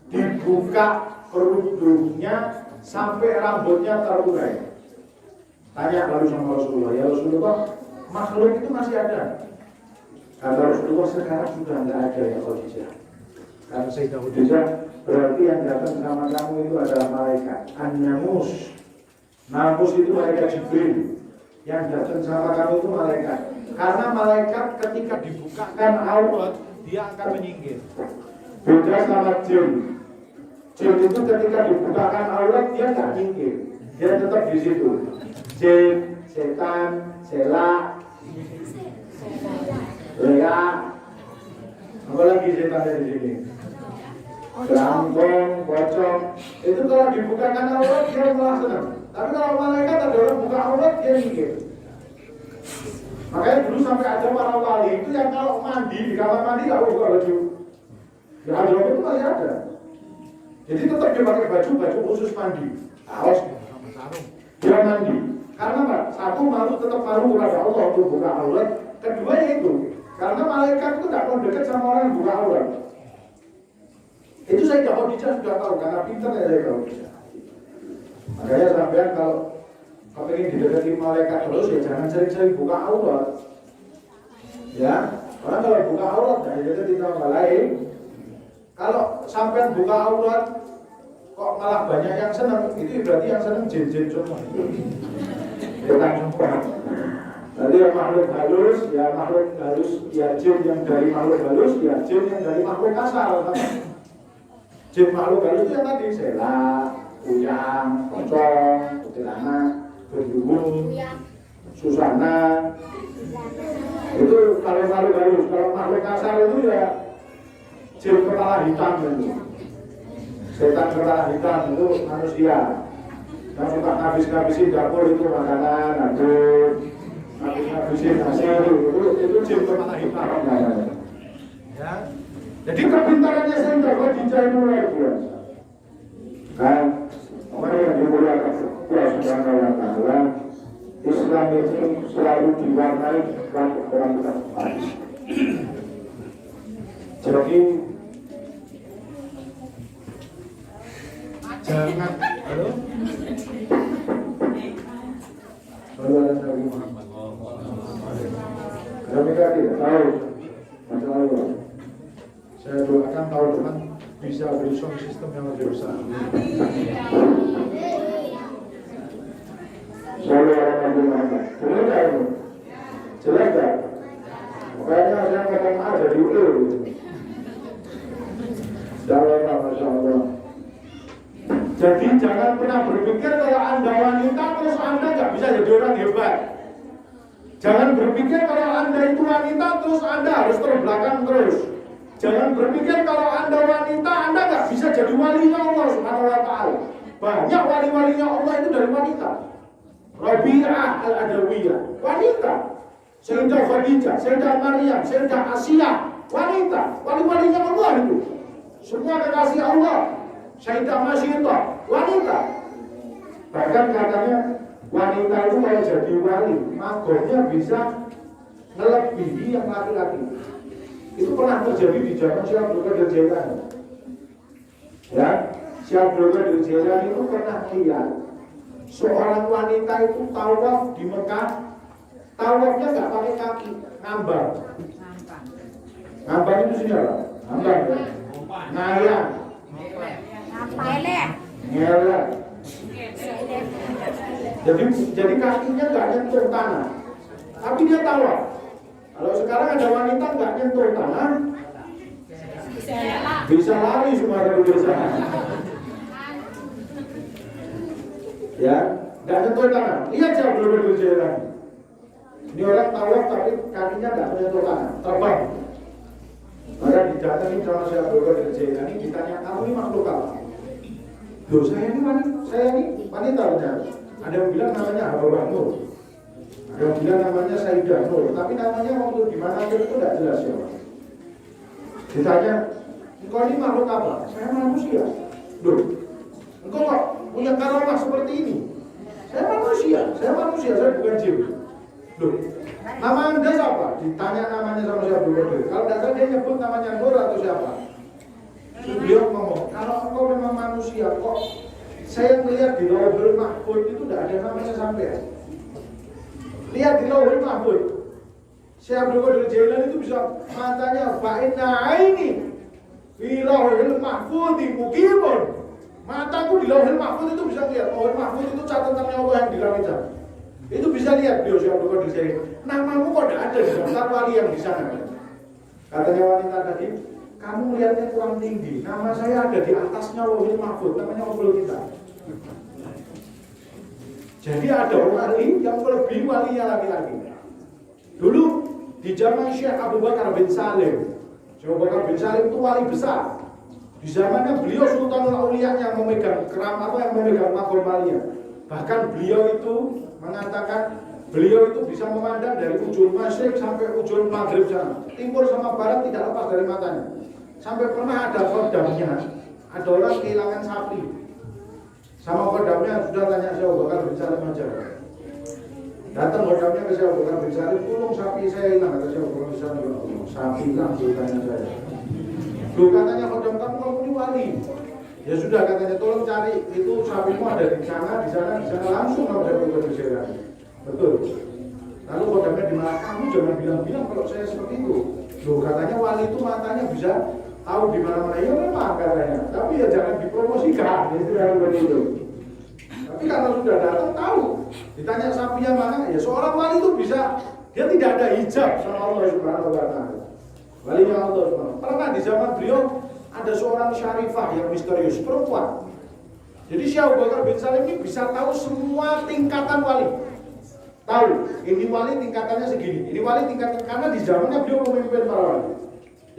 Dibuka kerudungnya sampai rambutnya terurai. Tanya lalu sama Rasulullah, ya Rasulullah, makhluk itu masih ada? Kata Rasulullah, sekarang sudah tidak ada ya Khadijah. Kata Sayyidah Khadijah, berarti yang datang sama kamu itu adalah malaikat An-Namus. Namus itu malaikat Jibril. Yang datang sama kamu itu malaikat. Karena malaikat ketika dibukakan aurat, dia akan menyingkir. Beda sama jin. Jin itu ketika dibukakan aurat, dia tidak nyingkir. Dia tetap di situ. Jin, setan, selak, Lea, apalagi setan di sini, Gelambong, pocong. Itu kalau dibukakan aurat dia malah senang. Tapi kalau malaikat ada orang buka aurat dia nyingkir. Makanya dulu sampai ada para wali itu yang kalau mandi di kamar mandi nggak buka baju. Ya ada itu masih ada. Jadi tetap dia pakai baju khusus mandi. Awas sama sarung. Dia mandi. Karena apa? Satu malu tetap malu kepada Allah untuk buka aurat. Kedua itu karena malaikat itu tidak mau dekat sama orang yang buka aurat. Itu Sayyidah Khadijah sudah tahu karena pintar ya Sayyidah Khadijah. Makanya sampean kalau pengen didekati malaikat terus ya jangan sering-sering buka aurat. Ya, karena kalau buka aurat ya kita tidak lain. Kalau sampean buka aurat kok malah banyak yang senang, itu berarti yang senang jin-jin semua. Bukan semua. Nanti yang makhluk halus, ya jin yang dari makhluk halus, ya jin yang dari makhluk kasar. Jin makhluk halus itu yang tadi selak, kuyang, pocong, kuntilanak, berdungu, susana. Itu kalau makhluk halus. Kalau makhluk kasar itu ya jin kepala hitam itu. Setan kepala hitam itu manusia. Yang suka ngabis-ngabisin dapur itu makanan, aduk, ngabis-ngabisin hasil itu jin kepala hitam. Ya. Jadi kepintarannya Sayyidah Khadijah itu luar biasa. Kan Mari yang dimuliakan Allah Subhanahu wa Ta'ala, Islam ini selalu diwarnai dengan orang bertakwa. Jadi jangan Nabi Muhammad. Mereka tidak tahu masalah Allah. Saya doakan tahun depan bisa beri sistem yang lebih besar. Saudara Nabi Muhammad. Benar tak ini? Jelas tak? Makanya saya ngomong aja diukur. Dalam Masya Allah. Jadi jangan pernah berpikir kalau Anda wanita terus Anda nggak bisa jadi orang hebat. Jangan berpikir kalau Anda itu wanita terus Anda harus terbelakang terus. Jangan berpikir kalau Anda wanita Anda nggak bisa jadi walinya Allah Subhanahu wa Ta'ala. Banyak wali-walinya Allah itu dari wanita. Rabi'ah al-Adawiyah, wanita. Sayyidah Khadijah, Sayyidah Maryam, Sayyidah Asiyah, wanita. Wali-walinya Allah itu. Semua kekasih Allah. Sayyidah Masyidah, wanita. Bahkan katanya wanita itu kalau jadi wali, magotnya bisa melebihi yang laki-laki. Itu pernah terjadi di zaman Syekh Abdul Qadir Jailani. Ya, Syekh Abdul Qadir Jailani itu pernah lihat seorang wanita itu tawaf di Mekah. Tawafnya nggak pakai kaki, ngambang. Ngambang itu sini apa? Ngambang ya? Ngayang. Ngelak. Jadi kakinya nggak nyentuh tanah, tapi dia tawaf. Kalau sekarang ada wanita nggak nyentuh tanah, bisa lari semua dari desa. Ya, nggak nyentuh tanah. Lihat siapa belum berjalan. Ini orang tawaf tapi kakinya nggak menyentuh tanah, terbang. Maka didatangi sama siapa belum berjalan. Ditanya, kamu ini makhluk apa? Loh, saya ini wanita benar. Ada yang bilang namanya Hawa Nur, ada yang bilang namanya Sayyidah Nur, tapi namanya waktu di mana itu tidak jelas ya. Ditanya, engkau ini makhluk apa? Saya manusia. Loh, engkau kok punya karamah seperti ini? Saya manusia, saya bukan jin. Loh, nama Anda siapa? Ditanya namanya sama siapa dulu. Kalau tidak salah dia nyebut namanya Nur atau siapa? Beliau ngomong, kalau engkau memang manusia, kok saya melihat di Lauhul Mahfuz itu tidak ada namanya sampean. Lihat di Lauhul Mahfuz, Syekh Abdul Qadir Jailani itu bisa matanya fa'inna aini di Lauhul Mahfuz muqimun. Mataku di Lauhul Mahfuz itu bisa lihat. Lauhul Mahfuz itu catatannya Allah yang di langit sana. Itu bisa lihat beliau Syekh Abdul Qadir Jailani. Namamu kok tidak ada di daftar wali yang di sana. Katanya wanita tadi, kamu melihatnya kurang tinggi. Nama saya ada di atasnya Lauhul Mahfuz, namanya Allah kita. Jadi ada wali yang melebihi walinya laki-laki. Dulu di zaman Syekh Abu Bakar bin Salim, Syekh Abu Bakar bin Salim itu wali besar. Di zamannya beliau Sultanul Auliya yang memegang keram atau yang memegang makom walia. Bahkan beliau itu mengatakan beliau itu bisa memandang dari ujung masyrik sampai ujung maghrib sana. Timur sama barat tidak lepas dari matanya. Sampai pernah ada khodamnya, ada orang kehilangan sapi. Sama khodamnya sudah tanya Syekh Abu Bakar bin Salim aja. Datang khodamnya ke Syekh Abu Bakar bin Salim, tolong sapi saya hilang. Kata Syekh Abu Bakar bin Salim, sapi hilang tanya saya. Loh, katanya khodam kamu ini wali. Ya sudah, katanya tolong cari itu sapimu ada di sana langsung sama Syekh Abu Bakar bin Salim. Betul. Lalu khodamnya di mana? Kamu jangan bilang-bilang kalau saya seperti itu. Loh, katanya wali itu matanya bisa tahu di mana-mana. Ya memang katanya, tapi ya jangan dipromosikan. Itu yang begitu. Tapi kalau sudah datang tahu, ditanya sapinya mana, ya seorang wali itu bisa, dia tidak ada hijab sama Allah Subhanahu wa Ta'ala. Walinya Allah Subhanahu. Pernah di zaman beliau ada seorang syarifah yang misterius, perempuan. Jadi Syekh Abu Bakar bin Salim ini bisa tahu semua tingkatan wali. Tahu, ini wali tingkatannya segini, ini wali tingkatan, karena di zamannya beliau memimpin para wali.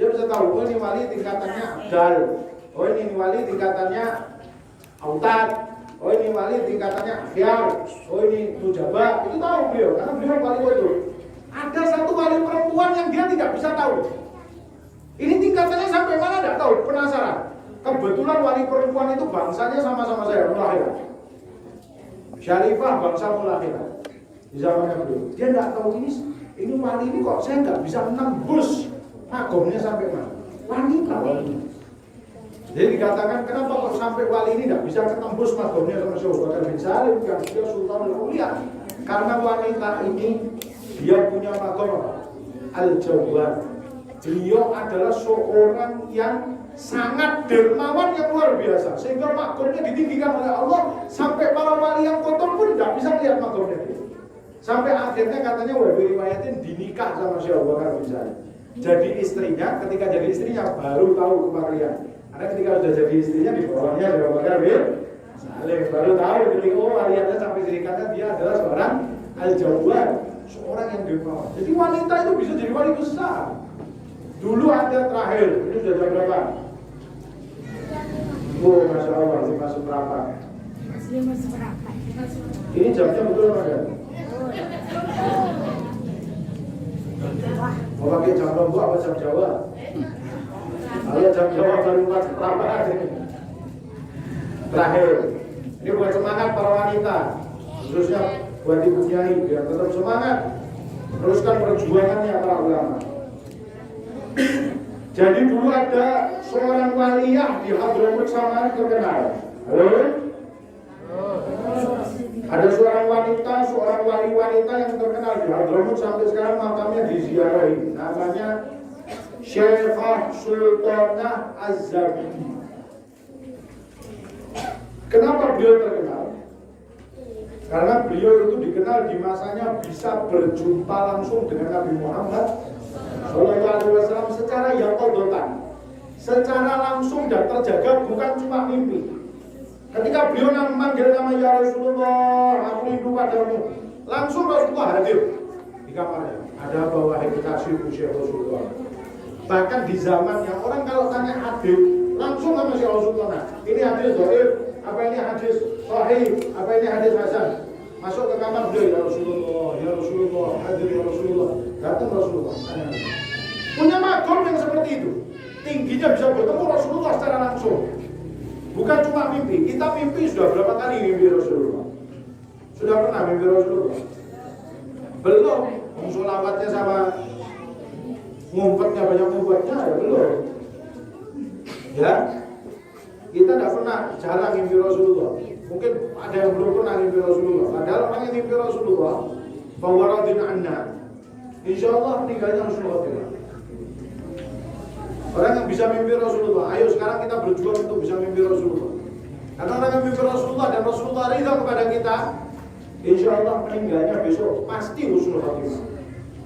Dia bisa tahu, oh ini wali tingkatannya Abdal, oh ini wali tingkatannya Autad, oh ini wali tingkatannya Akhyar, oh ini Nujaba. Itu tahu beliau, karena beliau wali itu. Ada satu wali perempuan yang dia tidak bisa tahu. Ini tingkatannya sampai mana tidak tahu, penasaran. Kebetulan wali perempuan itu bangsanya sama-sama saya, melahirkan. Syarifah bangsa Mulakhirah di zamannya beliau. Dia nggak tahu ini wali ini kok saya nggak bisa menembus magomnya sampai mana. Wanita. Jadi dikatakan kenapa kok sampai wali ini nggak bisa ketembus magomnya sama Syekh Abu Bakar bin Salim yang dia Sultanul Auliya. Karena wanita ini dia punya magom al-jawad. Beliau adalah seorang yang sangat dermawan yang luar biasa, sehingga magomnya ditinggikan oleh Allah sampai para wali yang kotor pun tidak bisa melihat magomnya dia. Sampai akhirnya katanya riwayatin dinikah sama Syekh Abu Bakar bin Salim. Jadi istrinya, ketika jadi istrinya baru tahu kemakrian. Karena ketika sudah jadi istrinya di bawahnya Syekh Abu Bakar bin Salim, baru tahu ketika waliannya sampai serikatnya dia adalah seorang al-jawad, seorang yang dermawan. Jadi wanita itu bisa jadi wali besar. Dulu ada terakhir, ini sudah jam berapa? Oh, Masya Allah, ini masuk berapa? Ini jamnya betul apa? Mau pakai jam Lombok apa jam Jawa? Kalau jam Jawa baru pas berapa? Terakhir, ini buat semangat para wanita, khususnya buat ibu kiai, biar tetap semangat, teruskan perjuangannya para ulama. Jadi dulu ada seorang waliyah di Hadramut Samarang terkenal. Halo? Ada seorang wanita, seorang wali wanita yang terkenal di Hadramut sampai sekarang makamnya diziarahi. Namanya Syekhah Sultanah Az-Zabidi. Kenapa beliau terkenal? Karena beliau itu dikenal di masanya bisa berjumpa langsung dengan Nabi Muhammad SAW secara yaqadatan, secara langsung dan terjaga, bukan cuma mimpi. Ketika beliau memanggil nama ya Rasulullah, aku rindu padamu, langsung Rasulullah hadir di kamarnya. Ada apa wahai kekasihku Syekh Rasulullah? Bahkan di zaman yang orang kalau tanya hadis, langsung sama Syekh Rasulullah. Ini hadis dhaif, apa ini hadis sahih, apa ini hadis hasan. Masuk ke kamar beliau, ya Rasulullah, hadir ya Rasulullah. Datang Rasulullah. Punya magom yang seperti itu. Tingginya bisa bertemu Rasulullah secara langsung. Bukan cuma mimpi. Kita mimpi sudah berapa kali mimpi Rasulullah? Sudah pernah mimpi Rasulullah? Belum. Sholawatnya sama ngumpetnya banyak ngumpetnya ya belum. Ya. Kita tidak pernah jarang mimpi Rasulullah. Mungkin ada yang belum pernah mimpi Rasulullah. Padahal orang yang mimpi Rasulullah fawaradin anna, insya Allah meninggalnya Rasulullah. Orang yang bisa mimpi Rasulullah, ayo sekarang kita berjuang untuk bisa mimpi Rasulullah. Karena orang yang mimpi Rasulullah dan Rasulullah ridha kepada kita, insya Allah meninggalnya besok pasti husnul khatimah.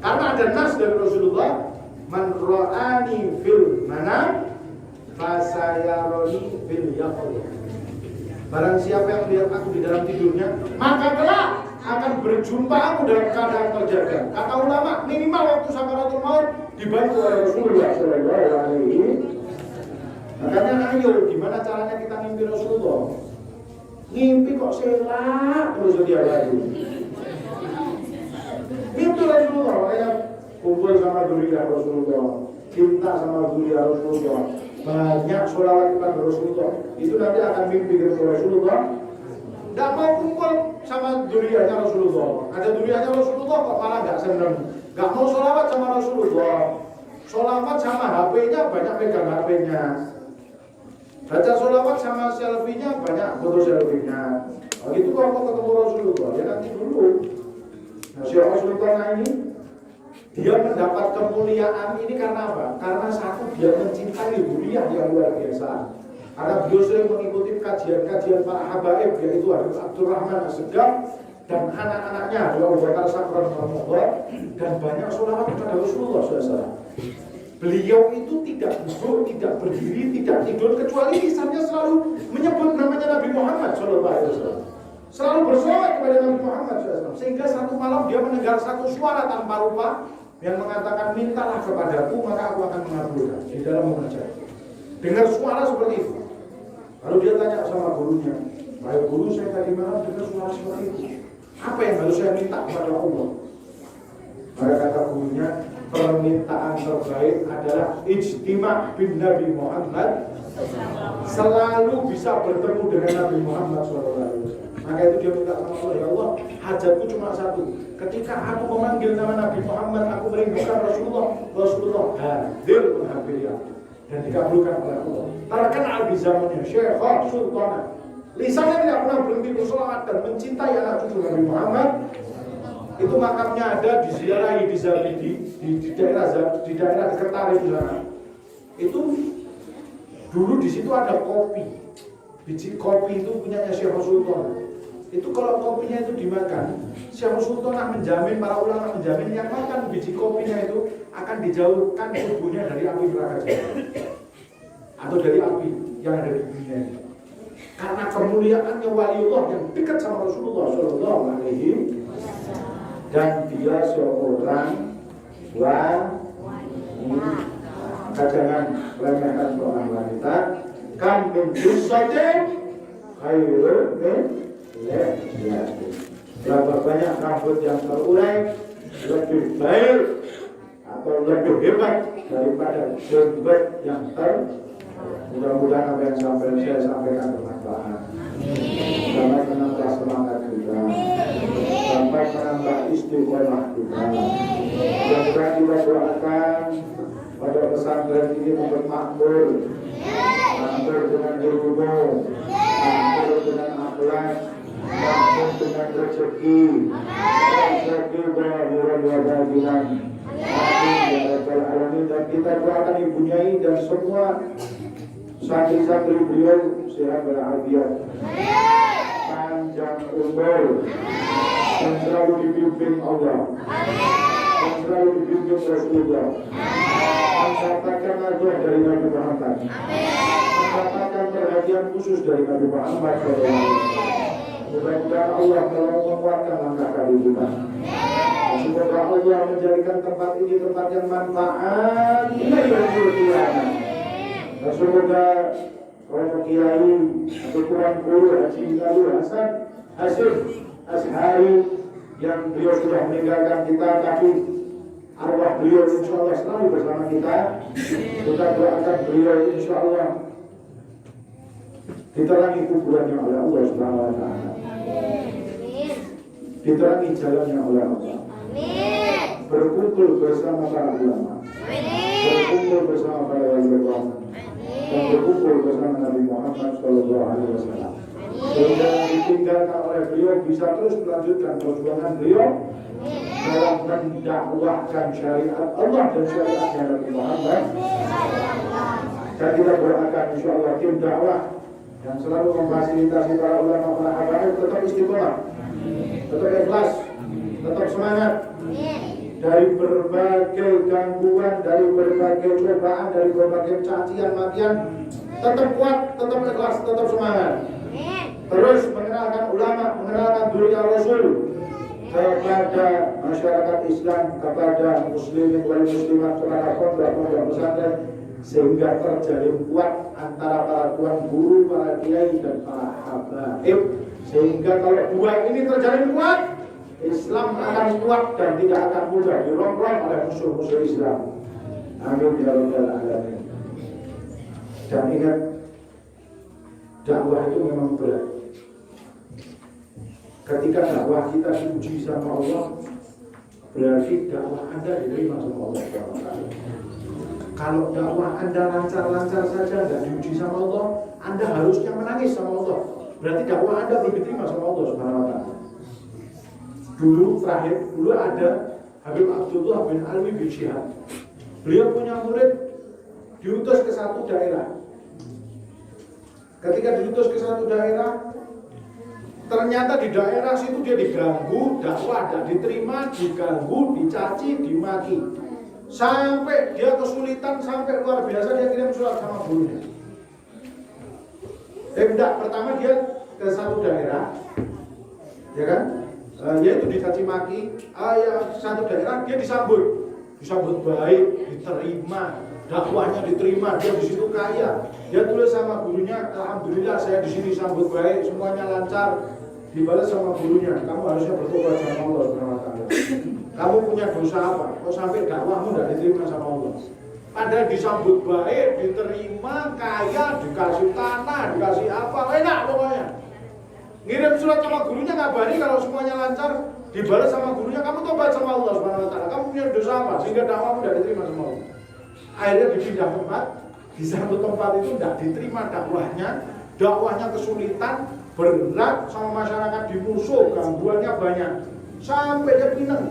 Karena ada nas dari Rasulullah, man ra'ani fil manam fasayaroni fil yaqظah. Barang siapa yang melihat aku di dalam tidurnya, maka kelak akan berjumpa aku dalam keadaan terjaga. Kata ulama, minimal waktu sakaratul maut dibantu oleh Rasulullah sallallahu alaihi wasallam. Makanya ayo, gimana caranya kita mimpi Rasulullah? Mimpi kok selak terus dia lagi. Mimpi Rasulullah, makanya kumpul sama dzurriyyah Rasulullah, cinta sama dzurriyyah Rasulullah. Banyak sholawat kepada Rasulullah. Itu nanti akan mimpi kepada Rasulullah. Tidak mau kumpul sama dzurriyyahnya Rasulullah. Ada dzurriyyahnya Rasulullah kok malah nggak seneng. Nggak mau sholawat sama Rasulullah. Sholawat sama HP-nya banyak pegang HP-nya. Baca sholawat sama selfie-nya banyak foto selfie-nya. Nah, itu kalau mau ketemu Rasulullah ya nanti dulu. Nah, Syekh Rasulullah ini dia mendapat kemuliaan ini karena apa? Karena satu, dia mencintai dzurriyyah yang luar biasa. Karena beliau sering mengikuti kajian-kajian para habaib, yaitu Habib Abdurrahman As-Segaf dan anak-anaknya, Abu Bakar Sakran Ramadhan, dan banyak sholawat kepada Rasulullah SAW. Beliau itu tidak duduk, tidak berdiri, tidak tidur, kecuali lisannya selalu menyebut namanya Nabi Muhammad SAW. Selalu bersolawat kepada Nabi Muhammad SAW. Sehingga satu malam dia mendengar satu suara tanpa rupa yang mengatakan, mintalah kepadaku maka aku akan mengabulkan di dalam mengajar. Dengar suara seperti itu. Lalu dia tanya sama gurunya, baik guru, saya tadi malam dengar suara seperti itu. Apa yang harus saya minta kepada Allah? Maka kata gurunya, permintaan terbaik adalah ijtima' bin Nabi Muhammad, selalu bisa bertemu dengan Nabi Muhammad SAW. Maka itu dia minta sama Allah, ya Allah, hajatku cuma satu. Ketika aku memanggil nama Nabi Muhammad, aku merindukan Rasulullah hadir hadir ya, dan dikabulkan oleh Allah. Terkenal di zamannya Syekhah Sultanah. Lisannya tidak pernah berhenti bersolawat dan mencintai anak cucu Nabi Muhammad. Itu makamnya ada di Ziarahi di Zabidi di daerah dekat Tarif di sana. Itu dulu di situ ada kopi. Biji kopi itu punyanya Syekh Sultan. Itu kalau kopinya itu dimakan, Syekh Sultan menjamin, para ulama menjamin yang makan biji kopinya itu akan dijauhkan tubuhnya dari api neraka jahanam atau dari api yang ada di dunia ini. Karena kemuliaannya waliullah yang dekat sama Rasulullah Shallallahu Alaihi dan dia seorang wanita. Jangan remehkan seorang wanita. Kam min jusatin khairun min lihyatin. Berapa banyak rambut yang terurai lebih baik atau lebih hebat daripada jenggot yang mudah-mudahan apa yang saya sampaikan bermanfaat. Sampai menambah semangat kita, sampai menambah istiqomah kita. Yang kita doakan pada pesantren ini untuk makmur dengan ilmu, makmur dengan akhlak, makmur dengan rezeki bahagian wa bagian. Amin ya rabbal alamin. Dan kita doakan Ibu Nyai dan semua santri-santri beliau sehat walafiat, panjang umur, dan selalu dibimbing Allah, dan selalu dibimbing Rasulullah, mendapatkan ajar dari Nabi Muhammad, mendapatkan perhatian khusus dari Nabi Muhammad SAW. Mudah-mudahan Allah telah menguatkan langkah kaki kita. Semoga Allah menjadikan tempat ini tempat yang manfaat ila yaumil qiyamah. Dan semoga para kiai atau kurang guru Haji Lalu Hasan Hasyim Ashari yang beliau sudah meninggalkan kita, tapi arwah beliau insya Allah selalu bersama kita. Kita doakan beliau insya Allah diterangi kuburannya oleh Allah Subhanahu Wa Taala, diterangi jalannya oleh Allah, berkumpul bersama para ulama, berkumpul bersama para wali ulama, dan berkumpul bersama Nabi Muhammad Shallallahu Alaihi Wasallam. Sehingga ditinggalkan oleh beliau bisa terus melanjutkan perjuangan beliau dalam mendakwahkan syariat Allah dan syariatnya Nabi Muhammad. Dan kita doakan insya Allah tim dakwah yang selalu memfasilitasi para ulama, para habaib tetap istiqomah, tetap ikhlas, tetap semangat. Dari berbagai gangguan, dari berbagai cobaan, dari berbagai cacian makian, tetap kuat, tetap ikhlas, tetap semangat. Terus mengenalkan ulama, mengenalkan dunia Rasul kepada masyarakat Islam, kepada muslimin wal muslimat, kepada pondok-pondok pesantren, sehingga terjalin kuat antara para tuan guru, para kiai dan para habaib. Sehingga kalau dua ini terjalin kuat, Islam akan kuat dan tidak akan mudah dirongrong oleh musuh-musuh Islam. Amin ya rabbal alamin. Dan ingat, dakwah itu memang berat. Ketika dakwah kita diuji sama Allah, berarti dakwah Anda diterima sama Allah. Kalau dakwah Anda lancar-lancar saja, tidak diuji sama Allah, Anda harusnya menangis sama Allah. Berarti dakwah Anda belum diterima sama Allah Subhanahu Wa Taala. Dulu ada Habib Abdullah bin Alwi bin Syihab. Beliau punya murid diutus ke satu daerah. Ketika diutus ke satu daerah, ternyata di daerah situ dia diganggu, dakwah tidak diterima, diganggu, dicaci, dimaki. Sampai dia kesulitan, sampai luar biasa, dia kirim surat sama gurunya. Pertama dia ke satu daerah, ya kan? Yaitu dicaci maki, satu daerah dia disambut baik, diterima, dakwahnya diterima, dia di situ kaya. Dia tulis sama gurunya, alhamdulillah saya di sini sambut baik, semuanya lancar. Dibalas sama gurunya, kamu harusnya bertobat sama Allah Subhanahu Wa Taala. Kamu punya dosa apa? Kok sampai dakwahmu tidak diterima sama Allah? Padahal disambut baik, diterima, kaya, dikasih tanah, dikasih apa, enak pokoknya. Ngirim surat sama gurunya ngabari kalau semuanya lancar, dibalas sama gurunya, kamu tobat sama Allah Subhanahu wa taala. Kamu punya dosa apa sehingga dakwahmu tidak diterima sama Allah? Akhirnya dipindah tempat, di satu tempat itu tidak diterima dakwahnya kesulitan, berat sama masyarakat, dimusuh, gangguannya banyak. Sampai dia pinang,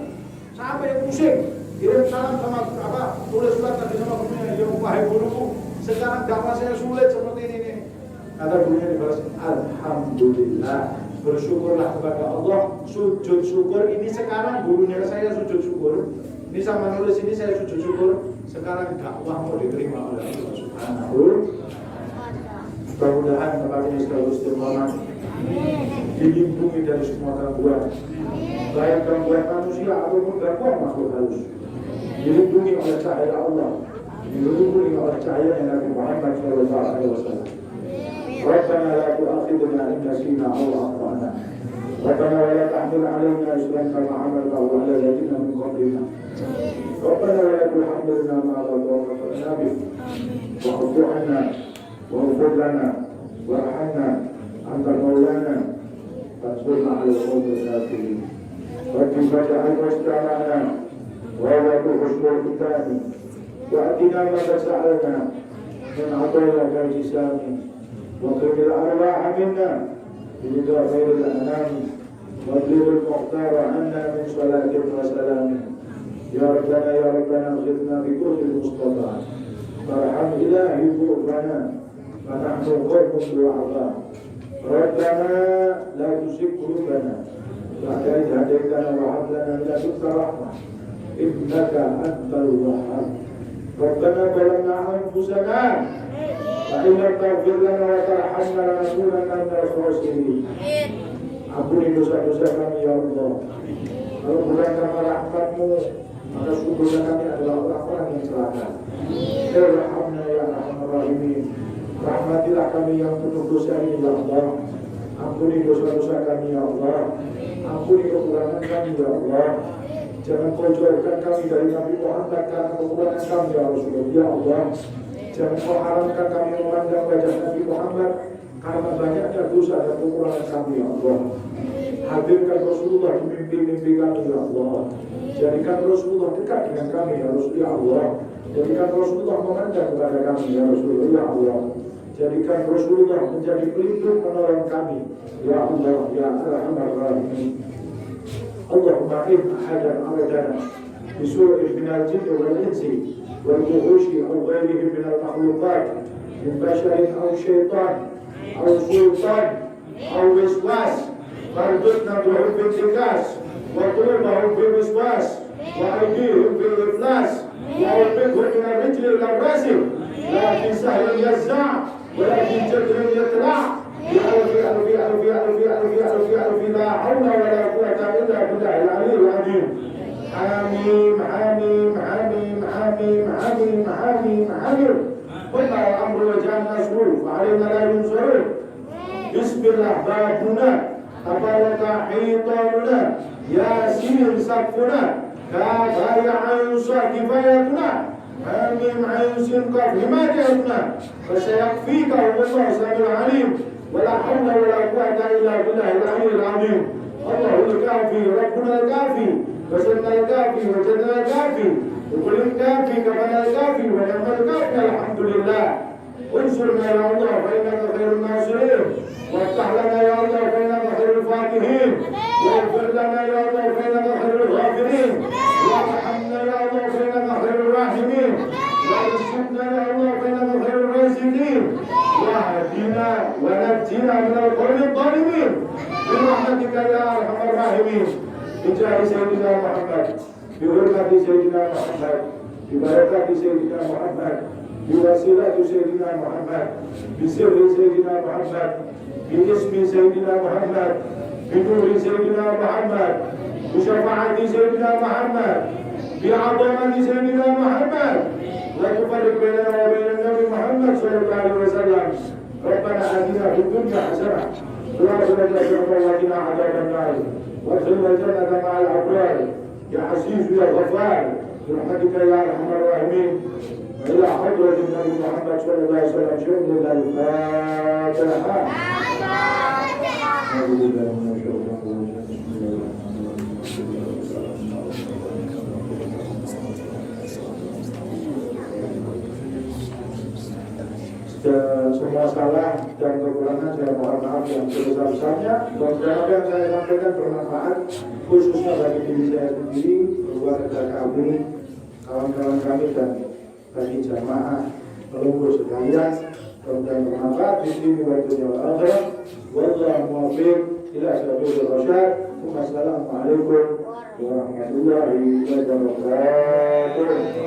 sampai dia pusing. Kirim salam sama tulis surat tadi sama gurunya, ya wahai guruku, sekarang dakwah saya sulit seperti ini. Kata gurunya dibalas, alhamdulillah, bersyukurlah kepada Allah, sujud syukur. Ini sekarang gurunya saya sujud syukur. Ini sama nulis ini saya sujud syukur. Sekarang dakwahmu diterima oleh Allah Subhanahu. Mudah-mudahan tempat ini selalu istiqomah, dilindungi dari semua gangguan, baik gangguan manusia ataupun gangguan makhluk halus. Dilindungi oleh cahaya Allah, dilindungi oleh cahaya Nabi Muhammad SAW. ربنا لا تؤاخذنا إن نسينا أو أخطأنا ربنا ولا تحمل علينا إصرا كما حملته على الذين من قبلنا ربنا ولا تحملنا ما لا طاقة لنا به واعف عنا واغفر لنا وارحمنا أنت مولانا فانصرنا على القوم الكافرين رب فاجعل واستعملنا ولا تخشوا الختام وأتنا ما تسألنا من عطاياك الجسام واطلب الأرواح منا بجدع خير الأنام واطلب المختار عنا من صلاة وسلام يا ربنا اغثنا بكل المصطفى فارحم إلهي ذنوبنا فنحن قوم ضعفاء ربنا لا تزغ قلوبنا بعد إذ هديتنا وهب لنا من لدنك رحمة إنك أنت الوهاب ربنا ظلمنا أنفسنا فإن لم تغفر لنا وترحمنا لنكونن من الخاسرين. Ampuni dosa-dosa kami ya Allah. Kalau bukan karena rahmat-Mu, maka sungguhnya kami adalah orang-orang yang celaka. Irhamna ya Arhamar Rahimin. Rahmatilah kami yang penuh dosa ini ya Allah. Ampuni dosa-dosa kami ya Allah. Ampuni kekurangan kami ya Allah. Jangan Kau jauhkan kami dari Nabi Muhammad karena kekurangan kami ya Rasulullah ya Allah. Jangan Kau haramkan kami memandang wajah Nabi Muhammad karena banyaknya dosa dan kekurangan kami ya Allah. Hadirkan Rasulullah di mimpi-mimpi kami ya Allah. Jadikan Rasulullah dekat dengan kami ya Rasul ya Allah. Jadikan Rasulullah memandang kepada kami ya Rasulullah ya Allah. Jadikan Rasulullah menjadi pelindung penolong kami ya Allah ya Arhamar Rahimin. Allahumma in ahadan aradana bisu'in minal jinni wal insi والوحوش أو غيرهم من المخلوقات من بشر أو شيطان أو سلطان أو وسواس فارزقنا بالحب انتكاس وقلوبهم بالوسواس وأيديهم بالإفلاس وأوبقهم من الرجل إلى الراسل لا في سهل يزع ولا في جدر يطلع بألف لا حول ولا قوة إلا بالله العلي العظيم. حميم حميم حميم حميم حميم حميم حميم قلنا الأمر وجعلنا سرور وعلينا لا ينصرون. بسم الله بابنا تبارك حيطاننا ياسين سقفنا كافها عين صاد كفايتنا حميم عين سنقف حمايتنا فسيكفيك والله سميع عليم ولا حول ولا قوة إلا بالله العلي العظيم. الله الكافي ربنا الكافي وسيدنا الكافي وجدنا الكافي وكل الكافي كفانا الكافي ونعم الكافي الحمد لله. انصرنا يا الله فإنك خير الناصرين وافتح لنا يا الله فإنك خير الفاتحين واغفر لنا يا الله فإنك خير الغافرين وارحمنا يا الله فإنك خير الراحمين وارزقنا يا الله فإنك خير الرازقين واهدنا ونجنا من القوم الظالمين برحمتك يا أرحم الراحمين. بجاه سيدنا محمد بحرمة سيدنا محمد ببركة سيدنا محمد بوسيلة سيدنا محمد بسر سيدنا محمد باسم سيدنا محمد بنور سيدنا محمد بشفاعة سيدنا محمد بعظمة سيدنا محمد لا تفرق بيننا وبين النبي محمد صلى الله عليه وسلم. ربنا آتنا في الدنيا حسنة وفي الآخرة حسنة وقنا عذاب النار وادخلنا الجنة مع الأبرار يا عزيز يا غفار برحمتك يا أرحم الراحمين. وإلى حضرة النبي محمد صلى الله عليه وسلم شهد الفاتحة. Dan semua salah dan kekurangan saya mohon maaf yang sebesar-besarnya. Mudah-mudahan apa yang saya sampaikan bermanfaat, khususnya bagi diri saya sendiri, keluarga kami, kawan-kawan kami, dan bagi jamaah pelunggu sekalian. Mudah-mudahan bermanfaat di sini waktu yang akhirat. Wallahu muwaffiq ila siratal rasyad. Wassalamualaikum warahmatullahi wabarakatuh.